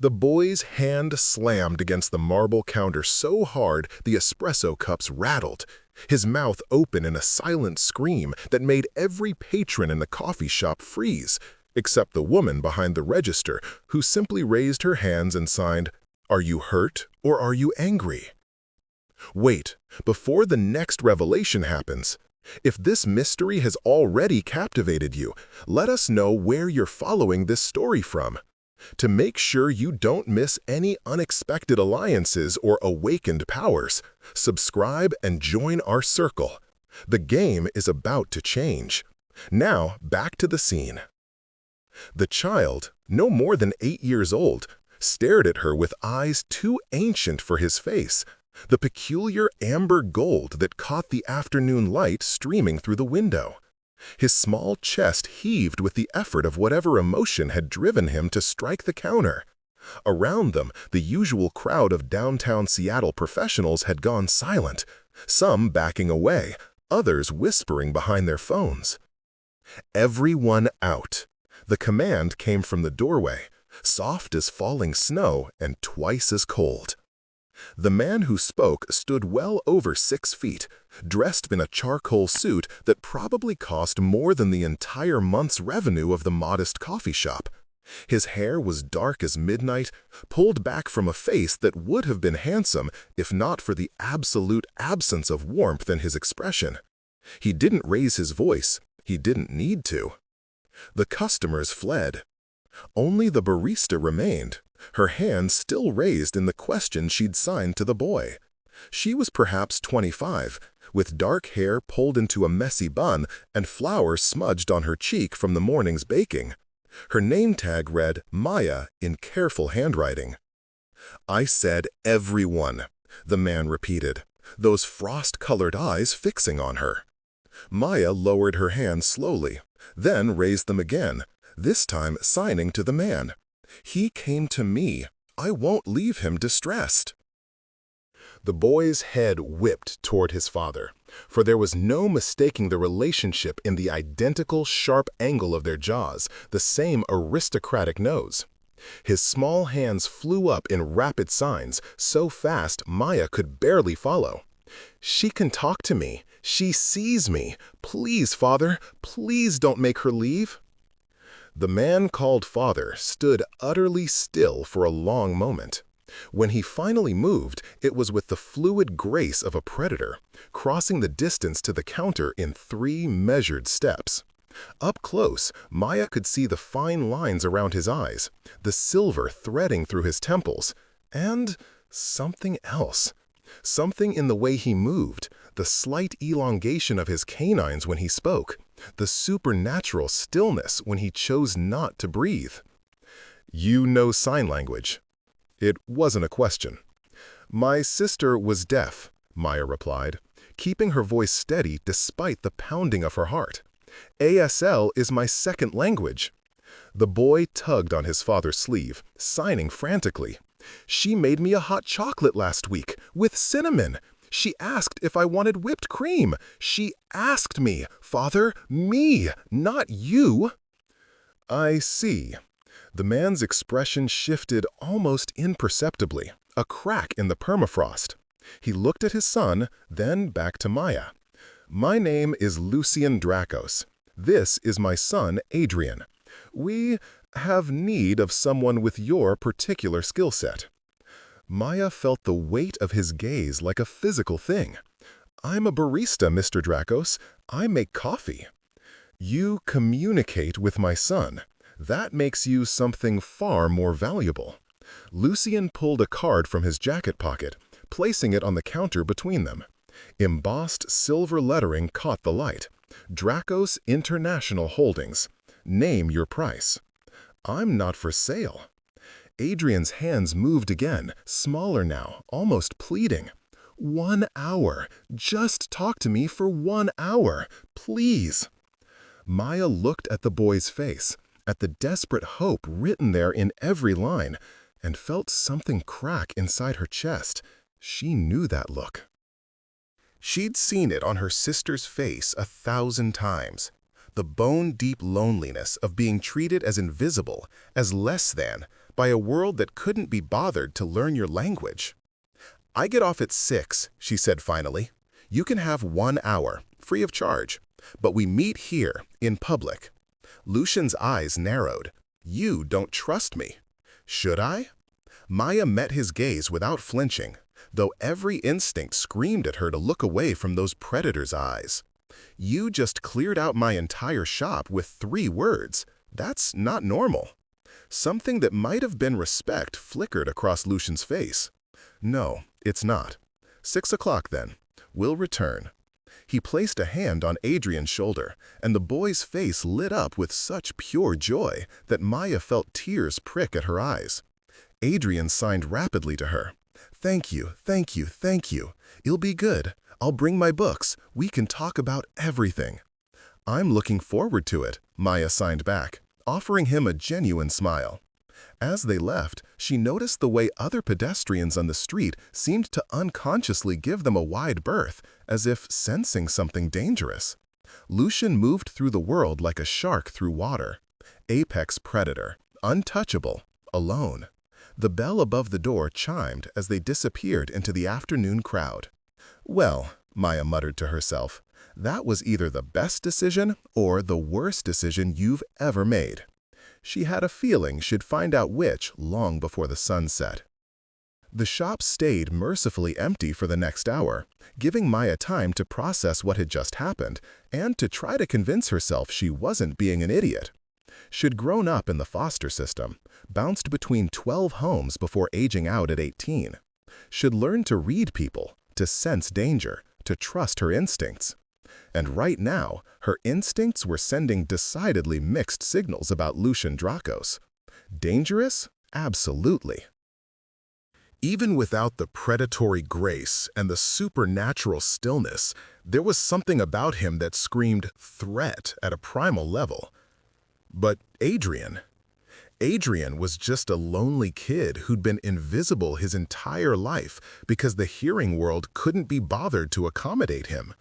The boy's hand slammed against the marble counter so hard the espresso cups rattled, his mouth open in a silent scream that made every patron in the coffee shop freeze, except the woman behind the register, who simply raised her hands and signed, "Are you hurt or are you angry?" Wait, before the next revelation happens. If this mystery has already captivated you, let us know where you're following this story from. To make sure you don't miss any unexpected alliances or awakened powers, subscribe and join our circle. The game is about to change. Now, back to the scene. The child, no more than 8 years old, stared at her with eyes too ancient for his face, the peculiar amber gold that caught the afternoon light streaming through the window. His small chest heaved with the effort of whatever emotion had driven him to strike the counter. Around them, the usual crowd of downtown Seattle professionals had gone silent, some backing away, others whispering behind their phones. "Everyone out." The command came from the doorway, soft as falling snow and twice as cold. The man who spoke stood well over 6 feet, dressed in a charcoal suit that probably cost more than the entire month's revenue of the modest coffee shop. His hair was dark as midnight, pulled back from a face that would have been handsome if not for the absolute absence of warmth in his expression. He didn't raise his voice. He didn't need to. The customers fled. Only the barista remained, her hand still raised in the question she'd signed to the boy. She was perhaps 25, with dark hair pulled into a messy bun and flour smudged on her cheek from the morning's baking. Her name tag read Maya in careful handwriting. "I said everyone," the man repeated, those frost-colored eyes fixing on her. Maya lowered her hands slowly, then raised them again, this time signing to the man. "He came to me. I won't leave him distressed." The boy's head whipped toward his father, for there was no mistaking the relationship in the identical sharp angle of their jaws, the same aristocratic nose. His small hands flew up in rapid signs, so fast Maya could barely follow. "She can talk to me. She sees me. Please, father, please don't make her leave." The man called father stood utterly still for a long moment. When he finally moved, it was with the fluid grace of a predator, crossing the distance to the counter in 3 measured steps. Up close, Maya could see the fine lines around his eyes, the silver threading through his temples, and something else. Something in the way he moved, the slight elongation of his canines when he spoke, the supernatural stillness when he chose not to breathe. "You know sign language?" It wasn't a question. "My sister was deaf," Maya replied, keeping her voice steady despite the pounding of her heart. "ASL is my second language." The boy tugged on his father's sleeve, signing frantically. "She made me a hot chocolate last week, with cinnamon. She asked if I wanted whipped cream. She asked me, father, me, not you." "I see." The man's expression shifted almost imperceptibly, a crack in the permafrost. He looked at his son, then back to Maya. "My name is Lucian Dracos. This is my son, Adrian. We have need of someone with your particular skill set." Maya felt the weight of his gaze like a physical thing. "I'm a barista, Mr. Dracos. I make coffee." "You communicate with my son. That makes you something far more valuable." Lucian pulled a card from his jacket pocket, placing it on the counter between them. Embossed silver lettering caught the light. "Dracos International Holdings. Name your price." "I'm not for sale." Adrian's hands moved again, smaller now, almost pleading. "1 hour. Just talk to me for 1 hour. Please." Maya looked at the boy's face, at the desperate hope written there in every line, and felt something crack inside her chest. She knew that look. She'd seen it on her sister's face 1,000 times. The bone-deep loneliness of being treated as invisible, as less than, by a world that couldn't be bothered to learn your language. "I get off at 6, she said finally. "You can have 1 hour, free of charge. But we meet here, in public." Lucian's eyes narrowed. "You don't trust me." "Should I?" Maya met his gaze without flinching, though every instinct screamed at her to look away from those predator's eyes. "You just cleared out my entire shop with 3 words. That's not normal." Something that might have been respect flickered across Lucian's face. "No, it's not. 6 o'clock then. We'll return." He placed a hand on Adrian's shoulder, and the boy's face lit up with such pure joy that Maya felt tears prick at her eyes. Adrian signed rapidly to her. "Thank you, thank you, thank you. It'll be good. I'll bring my books. We can talk about everything." "I'm looking forward to it," Maya signed back, offering him a genuine smile. As they left, she noticed the way other pedestrians on the street seemed to unconsciously give them a wide berth, as if sensing something dangerous. Lucian moved through the world like a shark through water. Apex predator, untouchable, alone. The bell above the door chimed as they disappeared into the afternoon crowd. "Well," Maya muttered to herself, "that was either the best decision or the worst decision you've ever made." She had a feeling she'd find out which long before the sun set. The shop stayed mercifully empty for the next hour, giving Maya time to process what had just happened and to try to convince herself she wasn't being an idiot. She'd grown up in the foster system, bounced between 12 homes before aging out at 18. She'd learned to read people, to sense danger, to trust her instincts. And right now, her instincts were sending decidedly mixed signals about Lucian Drakos. Dangerous? Absolutely. Even without the predatory grace and the supernatural stillness, there was something about him that screamed threat at a primal level. But Adrian was just a lonely kid who'd been invisible his entire life because the hearing world couldn't be bothered to accommodate him.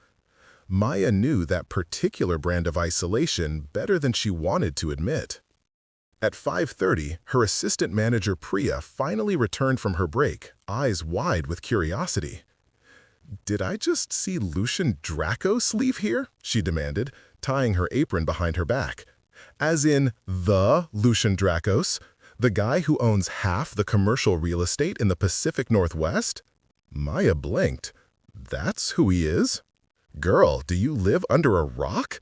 Maya knew that particular brand of isolation better than she wanted to admit. At 5:30, her assistant manager Priya finally returned from her break, eyes wide with curiosity. "Did I just see Lucian Drakos leave here?" she demanded, tying her apron behind her back. "As in the Lucian Drakos, the guy who owns half the commercial real estate in the Pacific Northwest?" Maya blinked. "That's who he is?" "Girl, do you live under a rock?"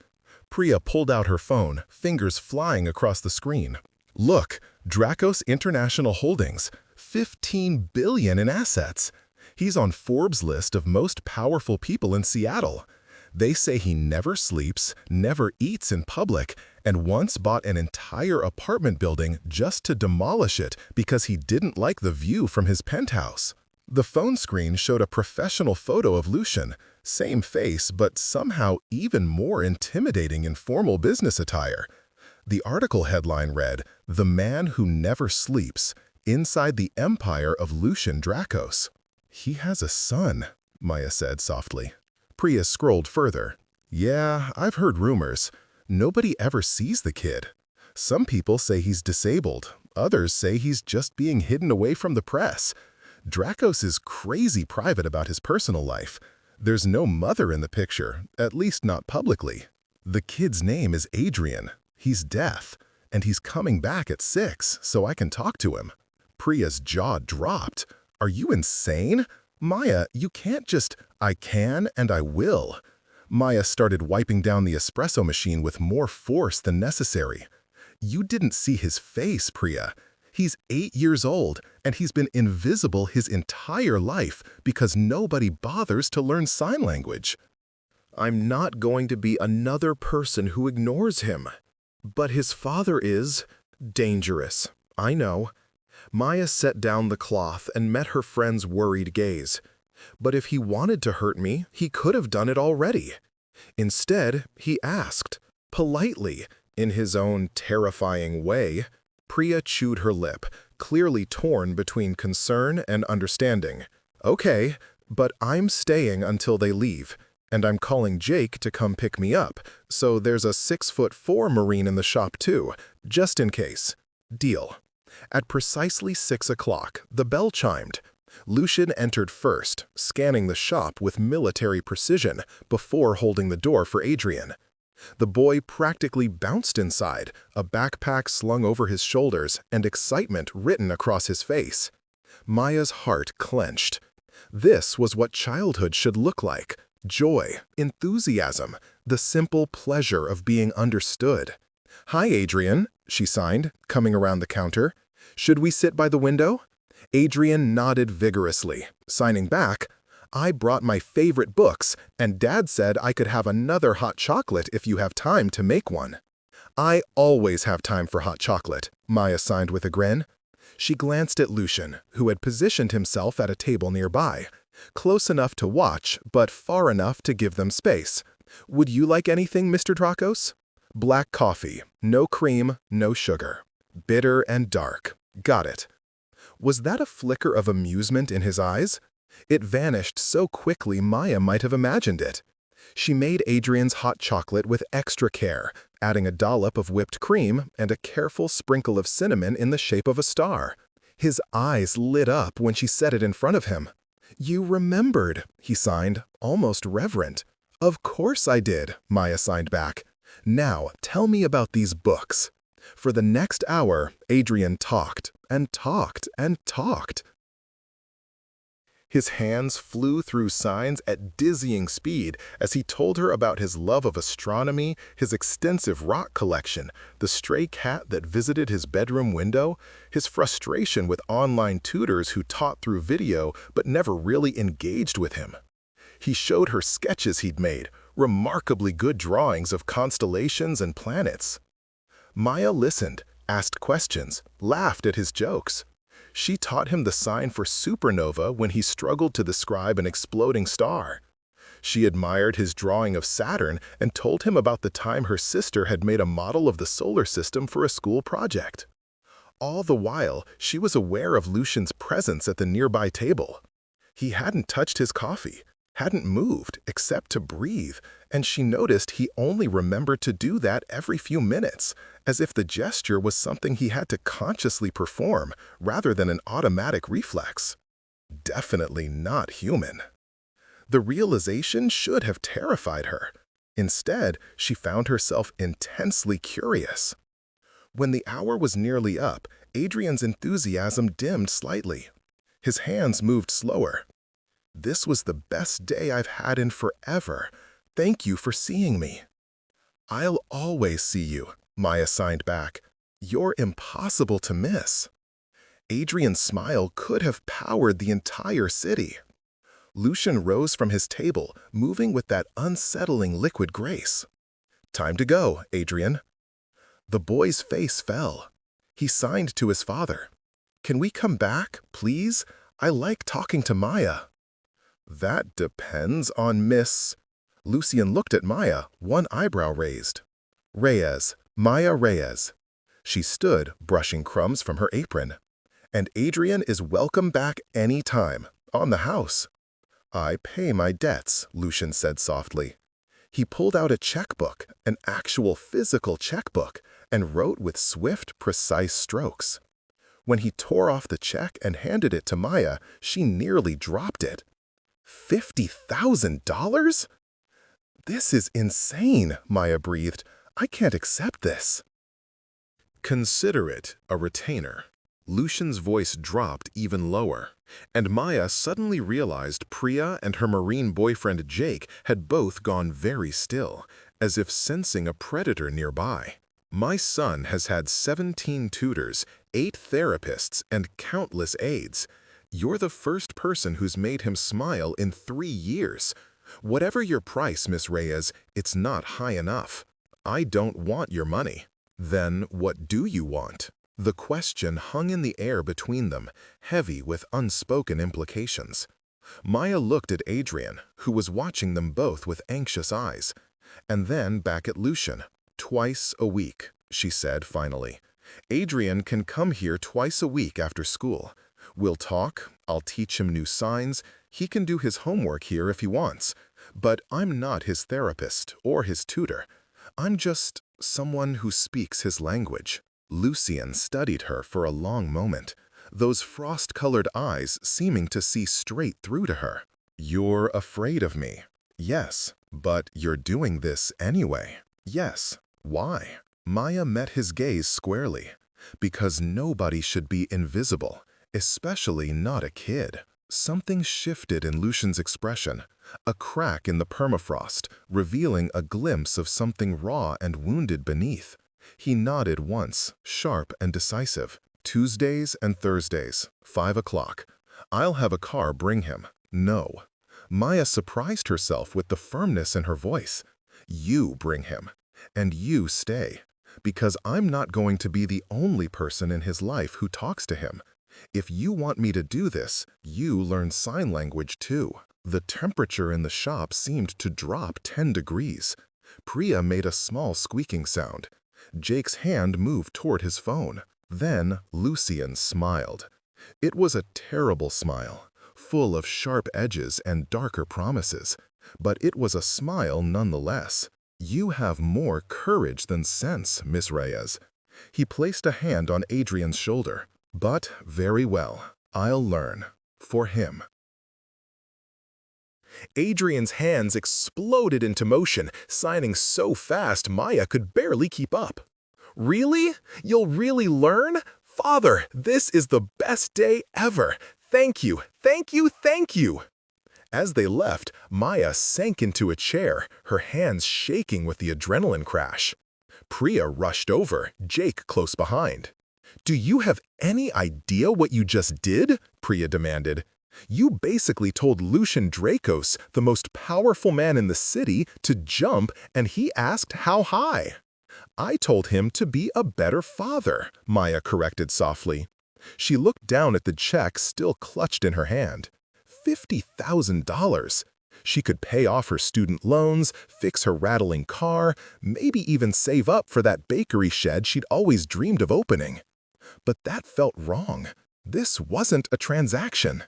Priya pulled out her phone, fingers flying across the screen. "Look, Drakos International Holdings, 15 billion in assets. He's on Forbes' list of most powerful people in Seattle. They say he never sleeps, never eats in public, and once bought an entire apartment building just to demolish it because he didn't like the view from his penthouse." The phone screen showed a professional photo of Lucian, same face but somehow even more intimidating in formal business attire. The article headline read, "The Man Who Never Sleeps, Inside the Empire of Lucian Drakos." "He has a son," Maya said softly. Priya scrolled further. "Yeah, I've heard rumors. Nobody ever sees the kid. Some people say he's disabled. Others say he's just being hidden away from the press. Drakos is crazy private about his personal life. There's no mother in the picture, at least not publicly. The kid's name is Adrian. He's deaf, and he's coming back at 6, so I can talk to him." Priya's jaw dropped. "Are you insane? Maya, you can't just—" "I can and I will." Maya started wiping down the espresso machine with more force than necessary. "You didn't see his face, Priya. He's 8 years old, and he's been invisible his entire life because nobody bothers to learn sign language." "I'm not going to be another person who ignores him. But his father is dangerous. I know." Maya set down the cloth and met her friend's worried gaze. "But if he wanted to hurt me, he could have done it already." Instead, he asked, politely, in his own terrifying way. Priya chewed her lip, clearly torn between concern and understanding. "Okay, but I'm staying until they leave, and I'm calling Jake to come pick me up, so there's a 6'4" Marine in the shop too, just in case. Deal." At precisely 6 o'clock, the bell chimed. Lucian entered first, scanning the shop with military precision before holding the door for Adrian. The boy practically bounced inside, a backpack slung over his shoulders and excitement written across his face. Maya's heart clenched. This was what childhood should look like: joy, enthusiasm, the simple pleasure of being understood. "Hi, Adrian," she signed, coming around the counter. "Should we sit by the window?" Adrian nodded vigorously, signing back, "I brought my favorite books, and Dad said I could have another hot chocolate if you have time to make one." "I always have time for hot chocolate," Maya signed with a grin. She glanced at Lucian, who had positioned himself at a table nearby, close enough to watch, but far enough to give them space. "Would you like anything, Mr. Drakos?" "Black coffee, no cream, no sugar. Bitter and dark. Got it." Was that a flicker of amusement in his eyes? It vanished so quickly Maya might have imagined it. She made Adrian's hot chocolate with extra care, adding a dollop of whipped cream and a careful sprinkle of cinnamon in the shape of a star. His eyes lit up when she set it in front of him. "You remembered," he signed, almost reverent. "Of course I did," Maya signed back. "Now, tell me about these books." For the next hour, Adrian talked and talked and talked. His hands flew through signs at dizzying speed as he told her about his love of astronomy, his extensive rock collection, the stray cat that visited his bedroom window, his frustration with online tutors who taught through video but never really engaged with him. He showed her sketches he'd made, remarkably good drawings of constellations and planets. Maya listened, asked questions, laughed at his jokes. She taught him the sign for supernova when he struggled to describe an exploding star. She admired his drawing of Saturn and told him about the time her sister had made a model of the solar system for a school project. All the while, she was aware of Lucian's presence at the nearby table. He hadn't touched his coffee, hadn't moved except to breathe, and she noticed he only remembered to do that every few minutes, as if the gesture was something he had to consciously perform rather than an automatic reflex. Definitely not human. The realization should have terrified her. Instead, she found herself intensely curious. When the hour was nearly up, Adrian's enthusiasm dimmed slightly. His hands moved slower. "This was the best day I've had in forever. Thank you for seeing me." "I'll always see you," Maya signed back. "You're impossible to miss." Adrian's smile could have powered the entire city. Lucian rose from his table, moving with that unsettling liquid grace. "Time to go, Adrian." The boy's face fell. He signed to his father. "Can we come back, please? I like talking to Maya." "That depends on Miss—" Lucian looked at Maya, one eyebrow raised. "Reyes, Maya Reyes." She stood, brushing crumbs from her apron. "And Adrian is welcome back any time, on the house." "I pay my debts," Lucian said softly. He pulled out a checkbook, an actual physical checkbook, and wrote with swift, precise strokes. When he tore off the check and handed it to Maya, she nearly dropped it. $50,000? "This is insane," Maya breathed. "I can't accept this." "Consider it a retainer." Lucian's voice dropped even lower, and Maya suddenly realized Priya and her Marine boyfriend Jake had both gone very still, as if sensing a predator nearby. "My son has had 17 tutors, 8 therapists, and countless aides. You're the first person who's made him smile in 3 years. Whatever your price, Miss Reyes, it's not high enough. I don't want your money." "Then what do you want?" The question hung in the air between them, heavy with unspoken implications. Maya looked at Adrian, who was watching them both with anxious eyes, and then back at Lucian. "Twice a week," she said finally. "Adrian can come here twice a week after school. We'll talk, I'll teach him new signs, he can do his homework here if he wants. But I'm not his therapist or his tutor. I'm just someone who speaks his language." Lucian studied her for a long moment, those frost-colored eyes seeming to see straight through to her. "You're afraid of me." "Yes, but you're doing this anyway." "Yes. Why?" Maya met his gaze squarely. "Because nobody should be invisible, especially not a kid." Something shifted in Lucian's expression, a crack in the permafrost, revealing a glimpse of something raw and wounded beneath. He nodded once, sharp and decisive. "Tuesdays and Thursdays, 5 o'clock. I'll have a car bring him." "No." Maya surprised herself with the firmness in her voice. "You bring him, and you stay, because I'm not going to be the only person in his life who talks to him. If you want me to do this, you learn sign language too." The temperature in the shop seemed to drop 10 degrees. Priya made a small squeaking sound. Jake's hand moved toward his phone. Then Lucian smiled. It was a terrible smile, full of sharp edges and darker promises. But it was a smile nonetheless. "You have more courage than sense, Miss Reyes." He placed a hand on Adrian's shoulder. "But very well, I'll learn. For him." Adrian's hands exploded into motion, signing so fast Maya could barely keep up. "Really? You'll really learn? Father, this is the best day ever. Thank you, thank you, thank you." As they left, Maya sank into a chair, her hands shaking with the adrenaline crash. Priya rushed over, Jake close behind. "Do you have any idea what you just did?" Priya demanded. "You basically told Lucian Dracos, the most powerful man in the city, to jump, and he asked how high." "I told him to be a better father," Maya corrected softly. She looked down at the check still clutched in her hand. $50,000. She could pay off her student loans, fix her rattling car, maybe even save up for that bakery shed she'd always dreamed of opening. But that felt wrong. This wasn't a transaction.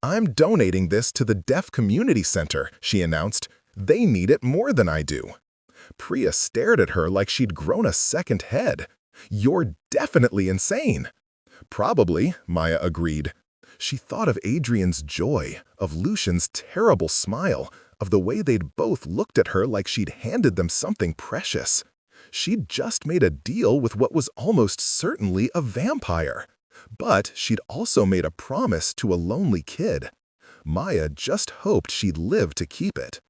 "I'm donating this to the Deaf Community Center," she announced. "They need it more than I do." Priya stared at her like she'd grown a second head. "You're definitely insane." "Probably," Maya agreed. She thought of Adrian's joy, of Lucian's terrible smile, of the way they'd both looked at her like she'd handed them something precious. She'd just made a deal with what was almost certainly a vampire. But she'd also made a promise to a lonely kid. Maya just hoped she'd live to keep it.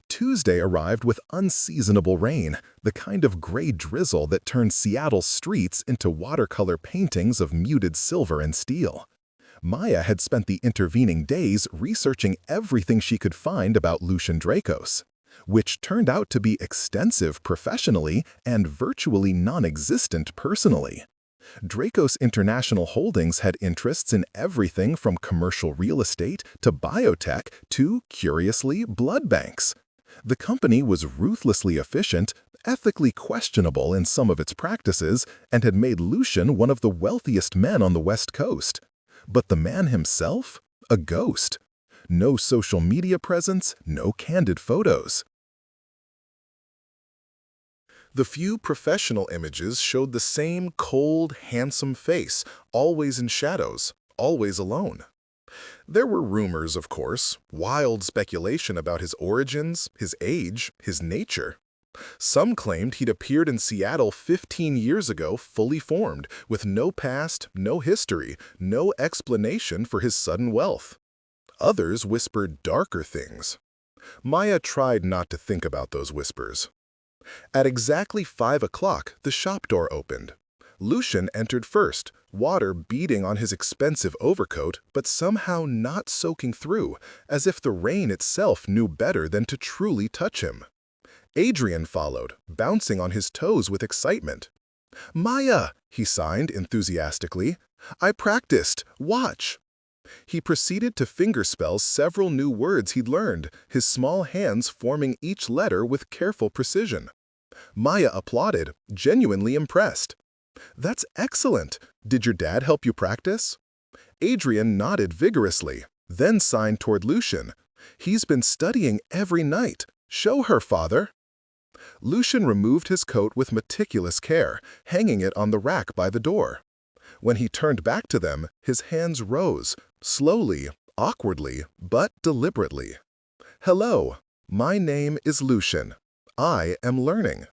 Tuesday arrived with unseasonable rain, the kind of gray drizzle that turned Seattle's streets into watercolor paintings of muted silver and steel. Maya had spent the intervening days researching everything she could find about Lucian Dracos, which turned out to be extensive professionally and virtually non-existent personally. Dracos International Holdings had interests in everything from commercial real estate to biotech to, curiously, blood banks. The company was ruthlessly efficient, ethically questionable in some of its practices, and had made Lucian one of the wealthiest men on the West Coast. But the man himself? A ghost. No social media presence, no candid photos. The few professional images showed the same cold, handsome face, always in shadows, always alone. There were rumors, of course, wild speculation about his origins, his age, his nature. Some claimed he'd appeared in Seattle 15 years ago fully formed, with no past, no history, no explanation for his sudden wealth. Others whispered darker things. Maya tried not to think about those whispers. At exactly 5 o'clock, the shop door opened. Lucian entered first, water beating on his expensive overcoat, but somehow not soaking through, as if the rain itself knew better than to truly touch him. Adrian followed, bouncing on his toes with excitement. "Maya," he signed enthusiastically. "I practiced. Watch." He proceeded to fingerspell several new words he'd learned, his small hands forming each letter with careful precision. Maya applauded, genuinely impressed. "That's excellent. Did your dad help you practice?" Adrian nodded vigorously, then signed toward Lucian. "He's been studying every night. "Show her, father." Lucian removed his coat with meticulous care, hanging it on the rack by the door. When he turned back to them, his hands rose, slowly, awkwardly, but deliberately. "Hello, my name is Lucian. I am learning."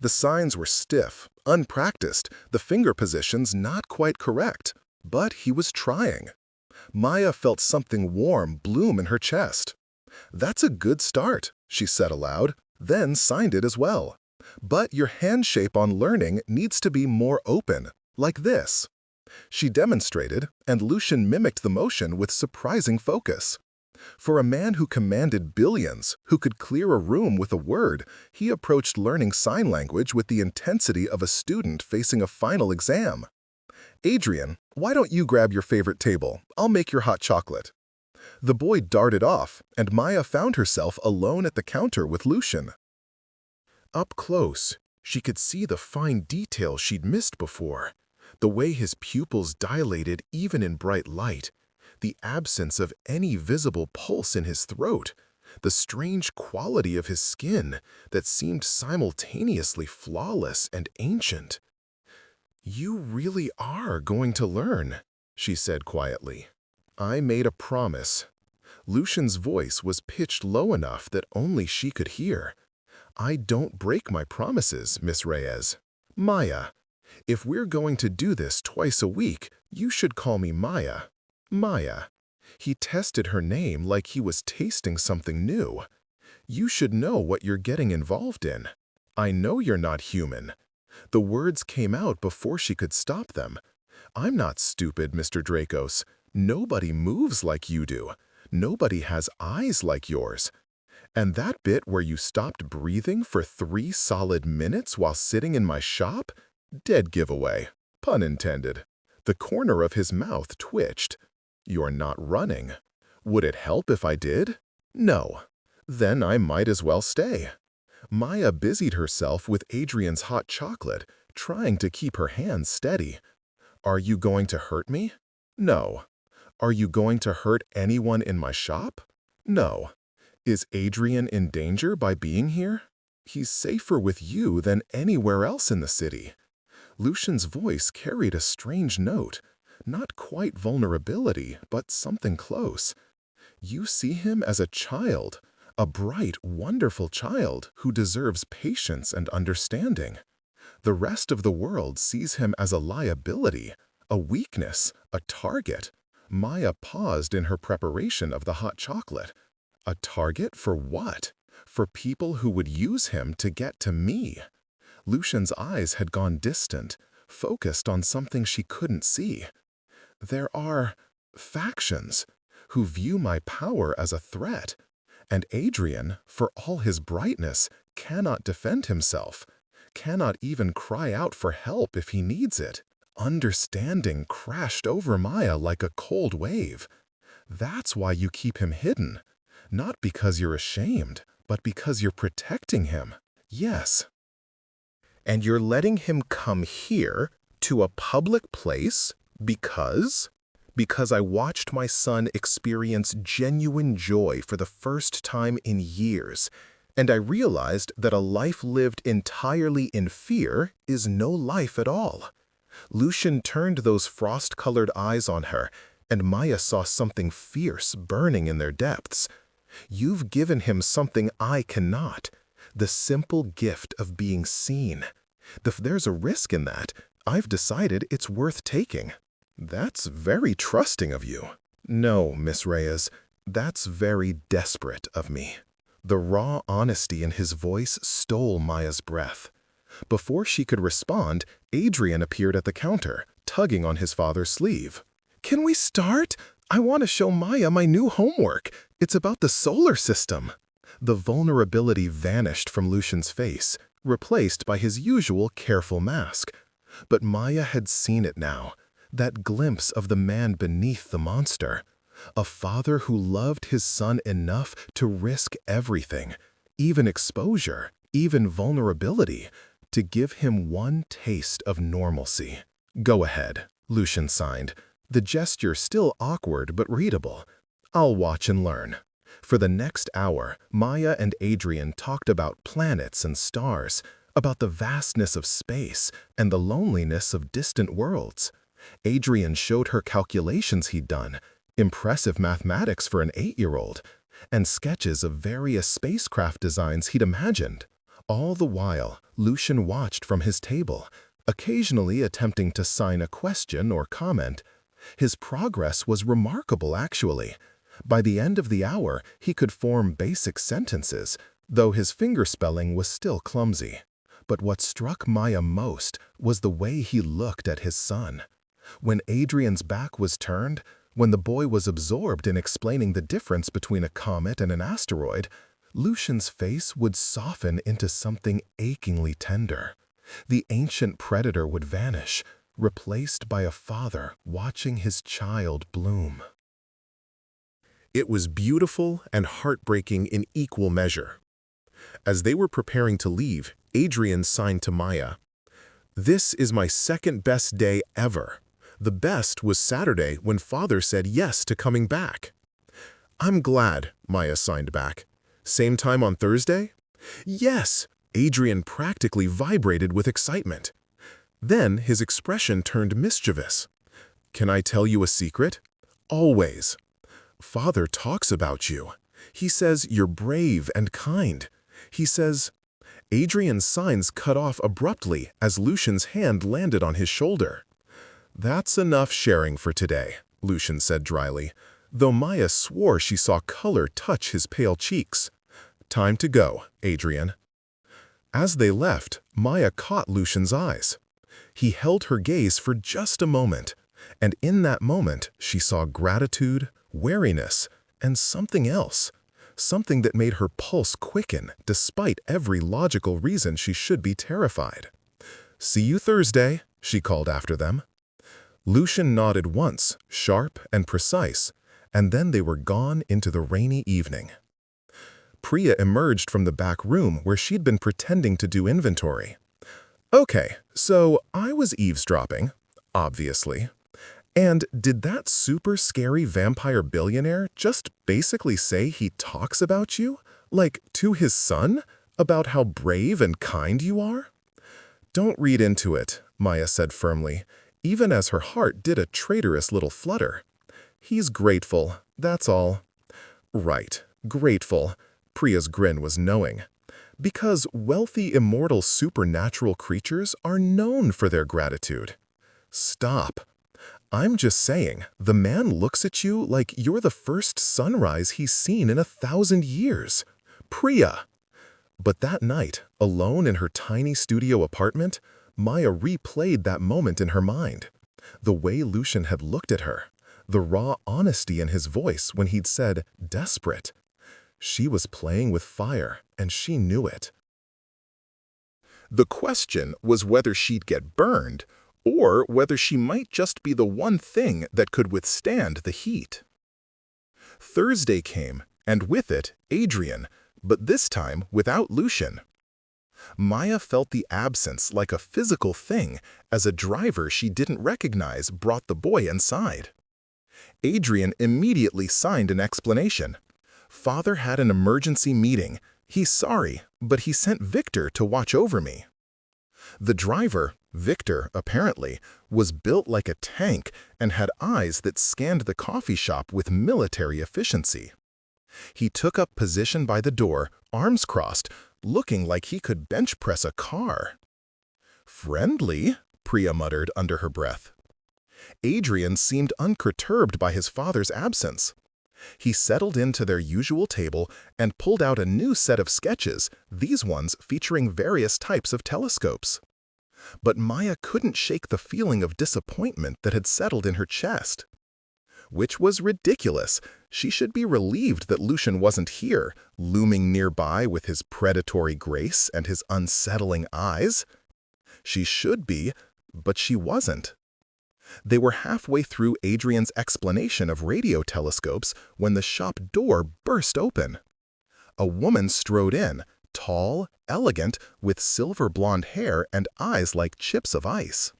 The signs were stiff, unpracticed, the finger positions not quite correct, but he was trying. Maya felt something warm bloom in her chest. "That's a good start," she said aloud, then signed it as well. "But your hand shape on learning needs to be more open, like this." She demonstrated, and Lucian mimicked the motion with surprising focus. For a man who commanded billions, who could clear a room with a word, he approached learning sign language with the intensity of a student facing a final exam. "Adrian, why don't you grab your favorite table? I'll make your hot chocolate." The boy darted off, and Maya found herself alone at the counter with Lucian. Up close, she could see the fine details she'd missed before. The way his pupils dilated even in bright light, the absence of any visible pulse in his throat, the strange quality of his skin that seemed simultaneously flawless and ancient. "You really are going to learn," she said quietly. "I made a promise." Lucian's voice was pitched low enough that only she could hear. "I don't break my promises, Miss Reyes. Maya. If we're going to do this twice a week, you should call me Maya. Maya." He tested her name like he was tasting something new. "You should know what you're getting involved in. I know you're not human." The words came out before she could stop them. "I'm not stupid, Mr. Dracos. Nobody moves like you do. Nobody has eyes like yours. And that bit where you stopped breathing for 3 solid minutes while sitting in my shop? Dead giveaway. Pun intended." The corner of his mouth twitched. "You're not running. Would it help if I did? No. Then I might as well stay." Maya busied herself with Adrian's hot chocolate, trying to keep her hands steady. "Are you going to hurt me? No. Are you going to hurt anyone in my shop? No. Is Adrian in danger by being here? He's safer with you than anywhere else in the city." Lucian's voice carried a strange note, not quite vulnerability, but something close. "You see him as a child, a bright, wonderful child who deserves patience and understanding. The rest of the world sees him as a liability, a weakness, a target." Maya paused in her preparation of the hot chocolate. A target for what? For people who would use him to get to me. Lucian's eyes had gone distant, focused on something she couldn't see. "There are factions who view my power as a threat, and Adrian, for all his brightness, cannot defend himself, cannot even cry out for help if he needs it." Understanding crashed over Maya like a cold wave. "That's why you keep him hidden. Not because you're ashamed, but because you're protecting him. Yes. And you're letting him come here, to a public place, because? Because I watched my son experience genuine joy for the first time in years, and I realized that a life lived entirely in fear is no life at all." Lucian turned those frost-colored eyes on her, and Maya saw something fierce burning in their depths. "You've given him something I cannot, the simple gift of being seen. If there's a risk in that, I've decided it's worth taking." "That's very trusting of you." "No, Miss Reyes, that's very desperate of me." The raw honesty in his voice stole Maya's breath. Before she could respond, Adrian appeared at the counter, tugging on his father's sleeve. "Can we start? I want to show Maya my new homework. It's about the solar system." The vulnerability vanished from Lucian's face, replaced by his usual careful mask. But Maya had seen it now, that glimpse of the man beneath the monster. A father who loved his son enough to risk everything, even exposure, even vulnerability, to give him one taste of normalcy. "Go ahead," Lucian signed, the gesture still awkward but readable. "I'll watch and learn." For the next hour, Maya and Adrian talked about planets and stars, about the vastness of space and the loneliness of distant worlds. Adrian showed her calculations he'd done, impressive mathematics for an 8-year-old, and sketches of various spacecraft designs he'd imagined. All the while, Lucian watched from his table, occasionally attempting to sign a question or comment. His progress was remarkable, actually. By the end of the hour, he could form basic sentences, though his fingerspelling was still clumsy. But what struck Maya most was the way he looked at his son. When Adrian's back was turned, when the boy was absorbed in explaining the difference between a comet and an asteroid, Lucian's face would soften into something achingly tender. The ancient predator would vanish, replaced by a father watching his child bloom. It was beautiful and heartbreaking in equal measure. As they were preparing to leave, Adrian signed to Maya, "This is my second best day ever. The best was Saturday when Father said yes to coming back." "I'm glad," Maya signed back. "Same time on Thursday?" "Yes." Adrian practically vibrated with excitement. Then his expression turned mischievous. "Can I tell you a secret?" "Always." "Father talks about you. He says you're brave and kind. He says—" Adrian's signs cut off abruptly as Lucian's hand landed on his shoulder. "That's enough sharing for today," Lucian said dryly, though Maya swore she saw color touch his pale cheeks. "Time to go, Adrian." As they left, Maya caught Lucian's eyes. He held her gaze for just a moment, and in that moment she saw gratitude, wariness, and something else. Something that made her pulse quicken despite every logical reason she should be terrified. "See you Thursday," she called after them. Lucian nodded once, sharp and precise, and then they were gone into the rainy evening. Priya emerged from the back room where she'd been pretending to do inventory. "Okay, so I was eavesdropping, obviously. And did that super scary vampire billionaire just basically say he talks about you? Like, to his son? About how brave and kind you are?" "Don't read into it," Maya said firmly, even as her heart did a traitorous little flutter. "He's grateful, that's all." "Right, grateful." Priya's grin was knowing. "Because wealthy, immortal, supernatural creatures are known for their gratitude." "Stop. I'm just saying, the man looks at you like you're the first sunrise he's seen in 1,000 years. Priya!" But that night, alone in her tiny studio apartment, Maya replayed that moment in her mind. The way Lucian had looked at her, the raw honesty in his voice when he'd said, "desperate." She was playing with fire, and she knew it. The question was whether she'd get burned, or whether she might just be the one thing that could withstand the heat. Thursday came, and with it, Adrian, but this time without Lucian. Maya felt the absence like a physical thing as a driver she didn't recognize brought the boy inside. Adrian immediately signed an explanation. "Father had an emergency meeting. He's sorry, but he sent Victor to watch over me." The driver, Victor, apparently, was built like a tank and had eyes that scanned the coffee shop with military efficiency. He took up position by the door, arms crossed, looking like he could bench press a car. "Friendly," Priya muttered under her breath. Adrian seemed unperturbed by his father's absence. He settled into their usual table and pulled out a new set of sketches, these ones featuring various types of telescopes. But Maya couldn't shake the feeling of disappointment that had settled in her chest. Which was ridiculous. She should be relieved that Lucian wasn't here, looming nearby with his predatory grace and his unsettling eyes. She should be, but she wasn't. They were halfway through Adrian's explanation of radio telescopes when the shop door burst open. A woman strode in, tall, elegant, with silver blonde hair and eyes like chips of ice.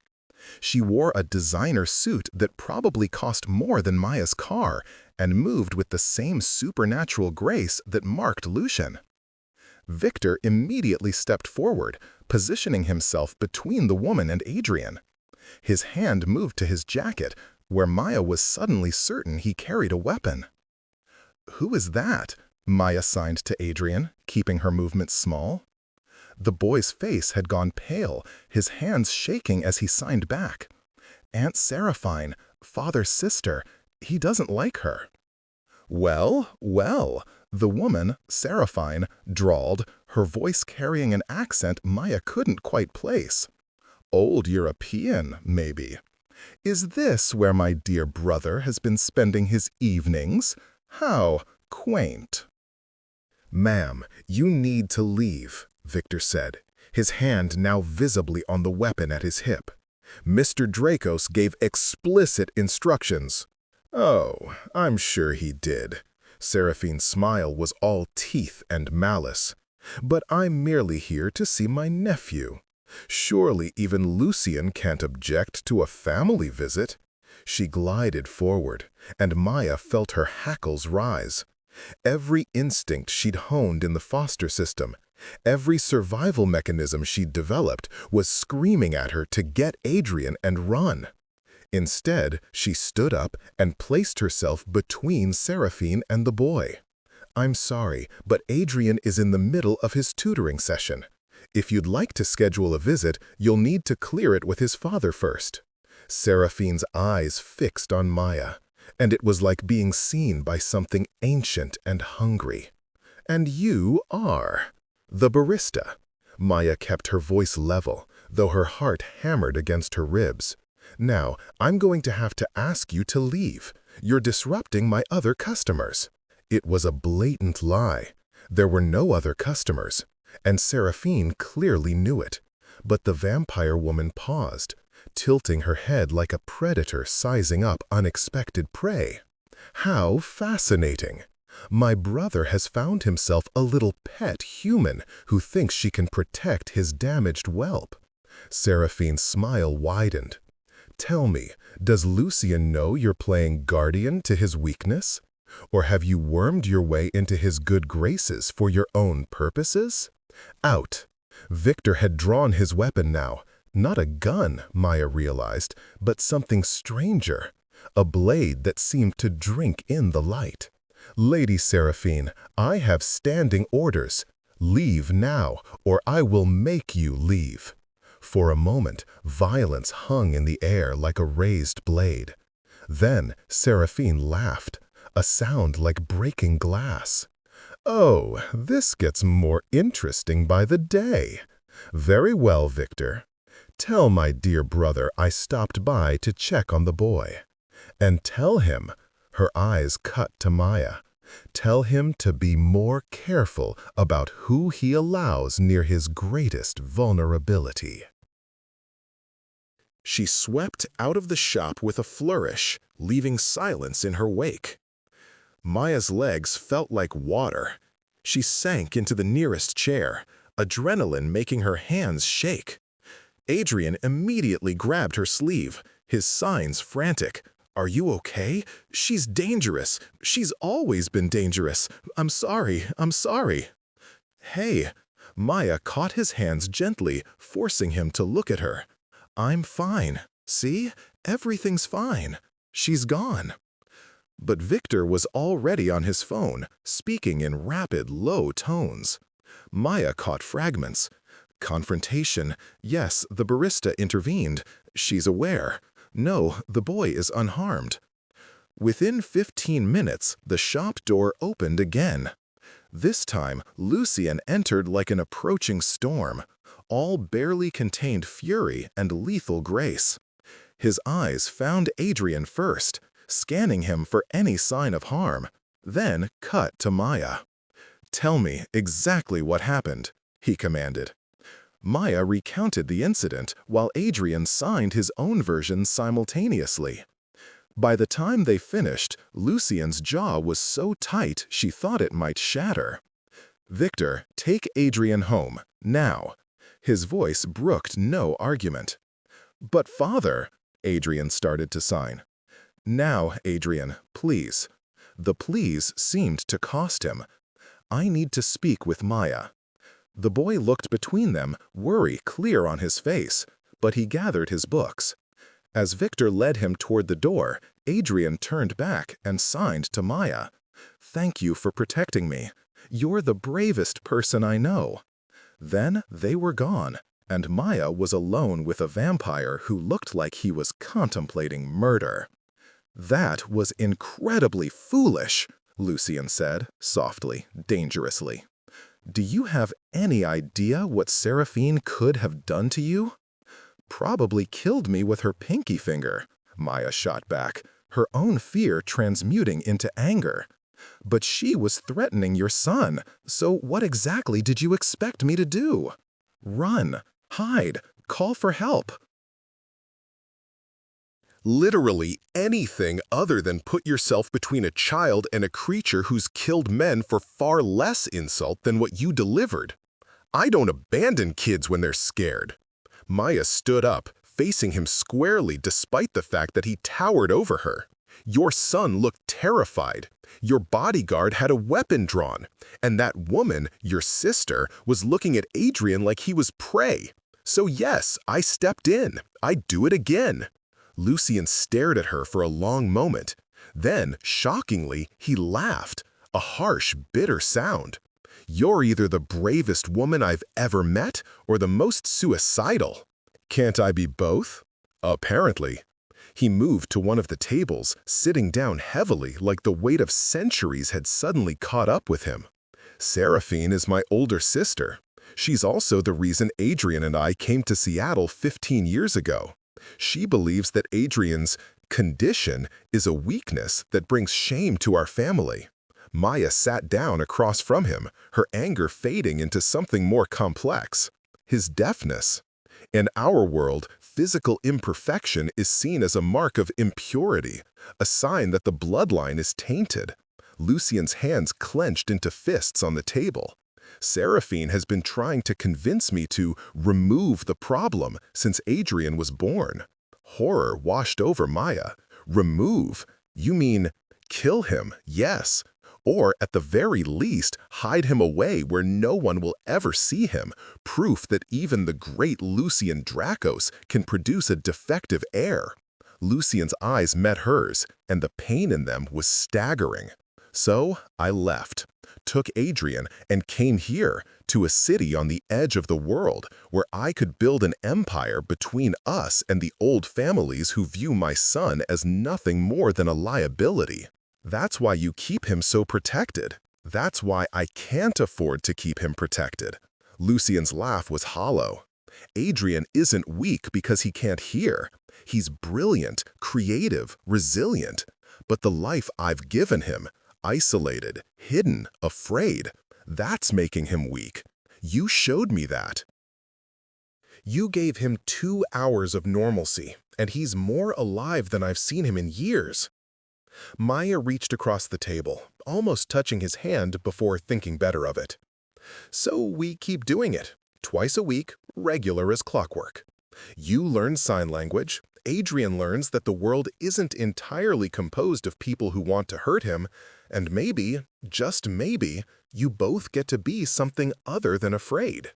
She wore a designer suit that probably cost more than Maya's car, and moved with the same supernatural grace that marked Lucian. Victor immediately stepped forward, positioning himself between the woman and Adrian. His hand moved to his jacket, where Maya was suddenly certain he carried a weapon. "Who is that?" Maya signed to Adrian, keeping her movements small. The boy's face had gone pale, his hands shaking as he signed back. "Aunt Seraphine, father's sister. He doesn't like her." "Well, well," the woman, Seraphine, drawled, her voice carrying an accent Maya couldn't quite place. "Old European, maybe. Is this where my dear brother has been spending his evenings? How quaint." "Ma'am, you need to leave," Victor said, his hand now visibly on the weapon at his hip. "Mr. Dracos gave explicit instructions." "Oh, I'm sure he did." Seraphine's smile was all teeth and malice. "But I'm merely here to see my nephew. Surely even Lucian can't object to a family visit." She glided forward, and Maya felt her hackles rise. Every instinct she'd honed in the foster system, every survival mechanism she'd developed, was screaming at her to get Adrian and run. Instead, she stood up and placed herself between Seraphine and the boy. "I'm sorry, but Adrian is in the middle of his tutoring session. If you'd like to schedule a visit, you'll need to clear it with his father first." Seraphine's eyes fixed on Maya, and it was like being seen by something ancient and hungry. "And you are the barista." Maya kept her voice level, though her heart hammered against her ribs. "Now, I'm going to have to ask you to leave. You're disrupting my other customers." It was a blatant lie. There were no other customers, and Seraphine clearly knew it. But the vampire woman paused, tilting her head like a predator sizing up unexpected prey. "How fascinating! My brother has found himself a little pet human who thinks she can protect his damaged whelp." Seraphine's smile widened. "Tell me, does Lucian know you're playing guardian to his weakness? Or have you wormed your way into his good graces for your own purposes?" Out! Victor had drawn his weapon now. Not a gun, Maya realized, but something stranger. A blade that seemed to drink in the light. "Lady Seraphine, I have standing orders. Leave now, or I will make you leave." For a moment, violence hung in the air like a raised blade. Then Seraphine laughed, a sound like breaking glass. "Oh, this gets more interesting by the day. Very well, Victor. Tell my dear brother I stopped by to check on the boy. And tell him," her eyes cut to Maya, "tell him to be more careful about who he allows near his greatest vulnerability." She swept out of the shop with a flourish, leaving silence in her wake. Maya's legs felt like water. She sank into the nearest chair, adrenaline making her hands shake. Adrian immediately grabbed her sleeve, his signs frantic. "Are you okay? She's dangerous. She's always been dangerous. I'm sorry, I'm sorry." "Hey." Maya caught his hands gently, forcing him to look at her. "I'm fine. See? Everything's fine. She's gone." But Victor was already on his phone, speaking in rapid, low tones. Maya caught fragments. "Confrontation. Yes, the barista intervened. She's aware. No, the boy is unharmed." Within 15 minutes, the shop door opened again. This time, Lucian entered like an approaching storm, all barely contained fury and lethal grace. His eyes found Adrian first, scanning him for any sign of harm, then cut to Maya. "Tell me exactly what happened," he commanded. Maya recounted the incident while Adrian signed his own version simultaneously. By the time they finished, Lucian's jaw was so tight she thought it might shatter. "Victor, take Adrian home, now." His voice brooked no argument. "But father," Adrian started to sign. "Now, Adrian, please." The please seemed to cost him. "I need to speak with Maya." The boy looked between them, worry clear on his face, but he gathered his books. As Victor led him toward the door, Adrian turned back and signed to Maya. "Thank you for protecting me. You're the bravest person I know." Then they were gone, and Maya was alone with a vampire who looked like he was contemplating murder. "That was incredibly foolish," Lucien said, softly, dangerously. "Do you have any idea what Seraphine could have done to you?" "Probably killed me with her pinky finger," Maya shot back, her own fear transmuting into anger. "But she was threatening your son, so what exactly did you expect me to do? Run, hide, call for help." Literally anything other than put yourself between a child and a creature who's killed men for far less insult than what you delivered. I don't abandon kids when they're scared. Maya stood up, facing him squarely despite the fact that he towered over her. Your son looked terrified. Your bodyguard had a weapon drawn, and that woman, your sister, was looking at Adrian like he was prey. So yes, I stepped in. I'd do it again. Lucien stared at her for a long moment. Then, shockingly, he laughed, a harsh, bitter sound. "You're either the bravest woman I've ever met or the most suicidal." "Can't I be both?" "Apparently." He moved to one of the tables, sitting down heavily like the weight of centuries had suddenly caught up with him. "Seraphine is my older sister. She's also the reason Adrian and I came to Seattle 15 years ago. She believes that Adrian's condition is a weakness that brings shame to our family." Maya sat down across from him, her anger fading into something more complex. His deafness. In our world, physical imperfection is seen as a mark of impurity, a sign that the bloodline is tainted. Lucien's hands clenched into fists on the table. "Seraphine has been trying to convince me to remove the problem since Adrian was born." Horror washed over Maya. "Remove? You mean kill him, yes. Or at the very least, hide him away where no one will ever see him, proof that even the great Lucien Dracos can produce a defective heir." Lucien's eyes met hers, and the pain in them was staggering. "So I left, took Adrian, and came here, to a city on the edge of the world, where I could build an empire between us and the old families who view my son as nothing more than a liability. That's why you keep him so protected. That's why I can't afford to keep him protected." Lucien's laugh was hollow. "Adrian isn't weak because he can't hear. He's brilliant, creative, resilient. But the life I've given him, isolated, hidden, afraid, that's making him weak. You showed me that. You gave him 2 hours of normalcy, and he's more alive than I've seen him in years." Maya reached across the table, almost touching his hand before thinking better of it. "So we keep doing it, twice a week, regular as clockwork. You learn sign language, Adrian learns that the world isn't entirely composed of people who want to hurt him, and maybe, just maybe, you both get to be something other than afraid."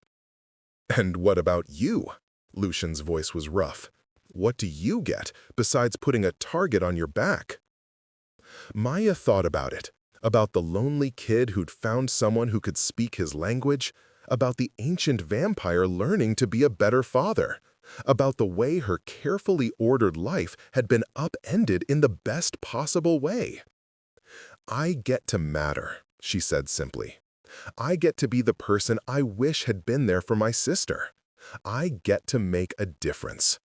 "And what about you?" Lucien's voice was rough. "What do you get besides putting a target on your back?" Maya thought about it, about the lonely kid who'd found someone who could speak his language, about the ancient vampire learning to be a better father, about the way her carefully ordered life had been upended in the best possible way. "I get to matter," she said simply. "I get to be the person I wish had been there for my sister. I get to make a difference."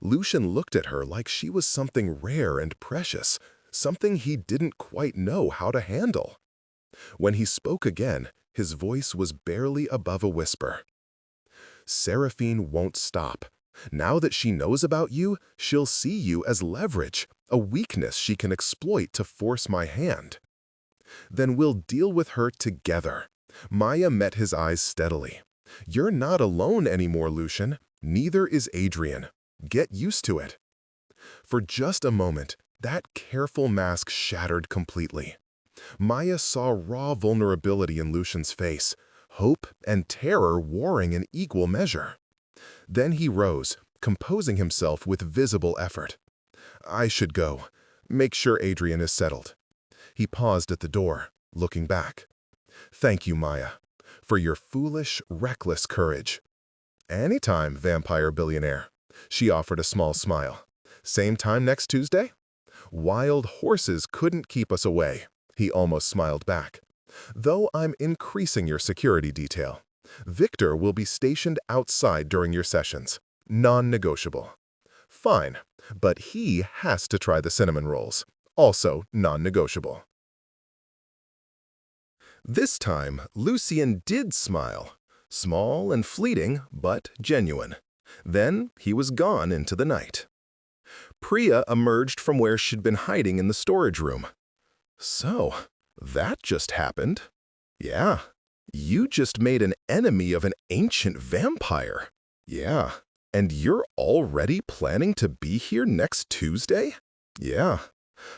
Lucien looked at her like she was something rare and precious, something he didn't quite know how to handle. When he spoke again, his voice was barely above a whisper. "Seraphine won't stop. Now that she knows about you, she'll see you as leverage, a weakness she can exploit to force my hand. Then we'll deal with her together." Maya met his eyes steadily. "You're not alone anymore, Lucien. Neither is Adrian. Get used to it." For just a moment, That careful mask shattered completely. Maya saw raw vulnerability in Lucian's face, hope and terror warring in equal measure. Then he rose, composing himself with visible effort. I should go. Make sure Adrian is settled. He paused at the door, looking back. Thank you, Maya, for your foolish, reckless courage. Anytime, vampire billionaire. She offered a small smile. Same time next Tuesday? Wild horses couldn't keep us away. He almost smiled back. Though I'm increasing your security detail. Victor will be stationed outside during your sessions. Non-negotiable. Fine, but he has to try the cinnamon rolls. Also non-negotiable. This time, Lucian did smile. Small and fleeting, but genuine. Then he was gone into the night. Priya emerged from where she'd been hiding in the storage room. So, that just happened. Yeah, you just made an enemy of an ancient vampire. Yeah, and you're already planning to be here next Tuesday? Yeah.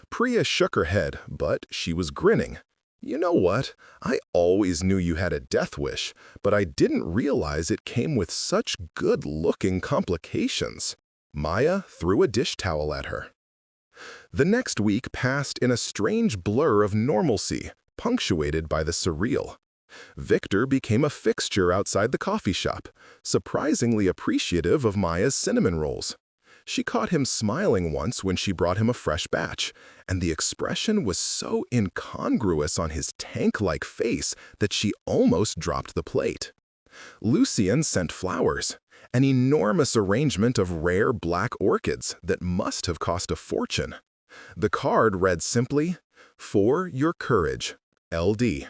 Priya shook her head, but she was grinning. You know what? I always knew you had a death wish, but I didn't realize it came with such good-looking complications. Maya threw a dish towel at her. The next week passed in a strange blur of normalcy, punctuated by the surreal. Victor became a fixture outside the coffee shop, surprisingly appreciative of Maya's cinnamon rolls. She caught him smiling once when she brought him a fresh batch, and the expression was so incongruous on his tank-like face that she almost dropped the plate. Lucian sent flowers, an enormous arrangement of rare black orchids that must have cost a fortune. The card read simply, "For your courage, LD."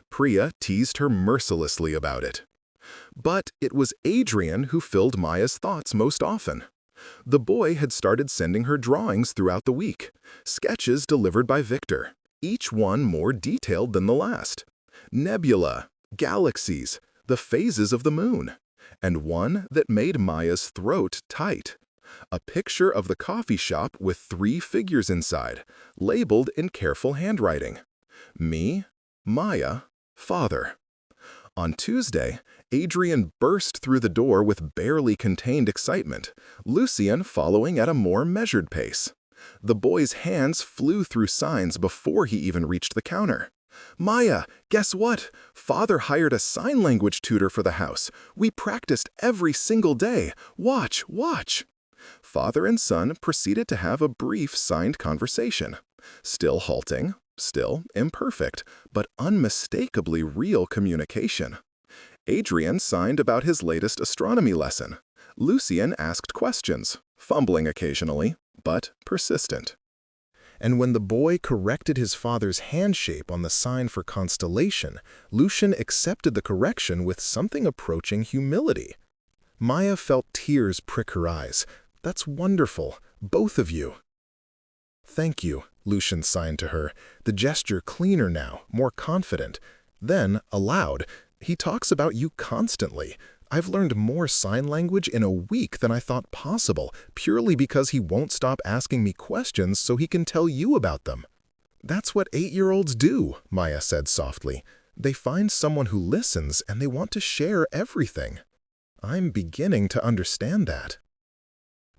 Priya teased her mercilessly about it. But it was Adrian who filled Maya's thoughts most often. The boy had started sending her drawings throughout the week, sketches delivered by Victor, each one more detailed than the last. Nebula, galaxies, the phases of the moon, and one that made Maya's throat tight. A picture of the coffee shop with 3 figures inside, labeled in careful handwriting. Me, Maya, Father. On Tuesday, Adrian burst through the door with barely contained excitement, Lucian following at a more measured pace. The boy's hands flew through signs before he even reached the counter. Maya, guess what? Father hired a sign language tutor for the house. We practiced every single day. Watch, watch. Father and son proceeded to have a brief signed conversation. Still halting, still imperfect, but unmistakably real communication. Adrian signed about his latest astronomy lesson. Lucian asked questions, fumbling occasionally, but persistent. And when the boy corrected his father's hand shape on the sign for constellation, Lucian accepted the correction with something approaching humility. Maya felt tears prick her eyes. That's wonderful, both of you. Thank you, Lucian signed to her, the gesture cleaner now, more confident. Then, aloud, he talks about you constantly. I've learned more sign language in a week than I thought possible, purely because he won't stop asking me questions so he can tell you about them. That's what 8-year-olds do, Maya said softly. They find someone who listens and they want to share everything. I'm beginning to understand that.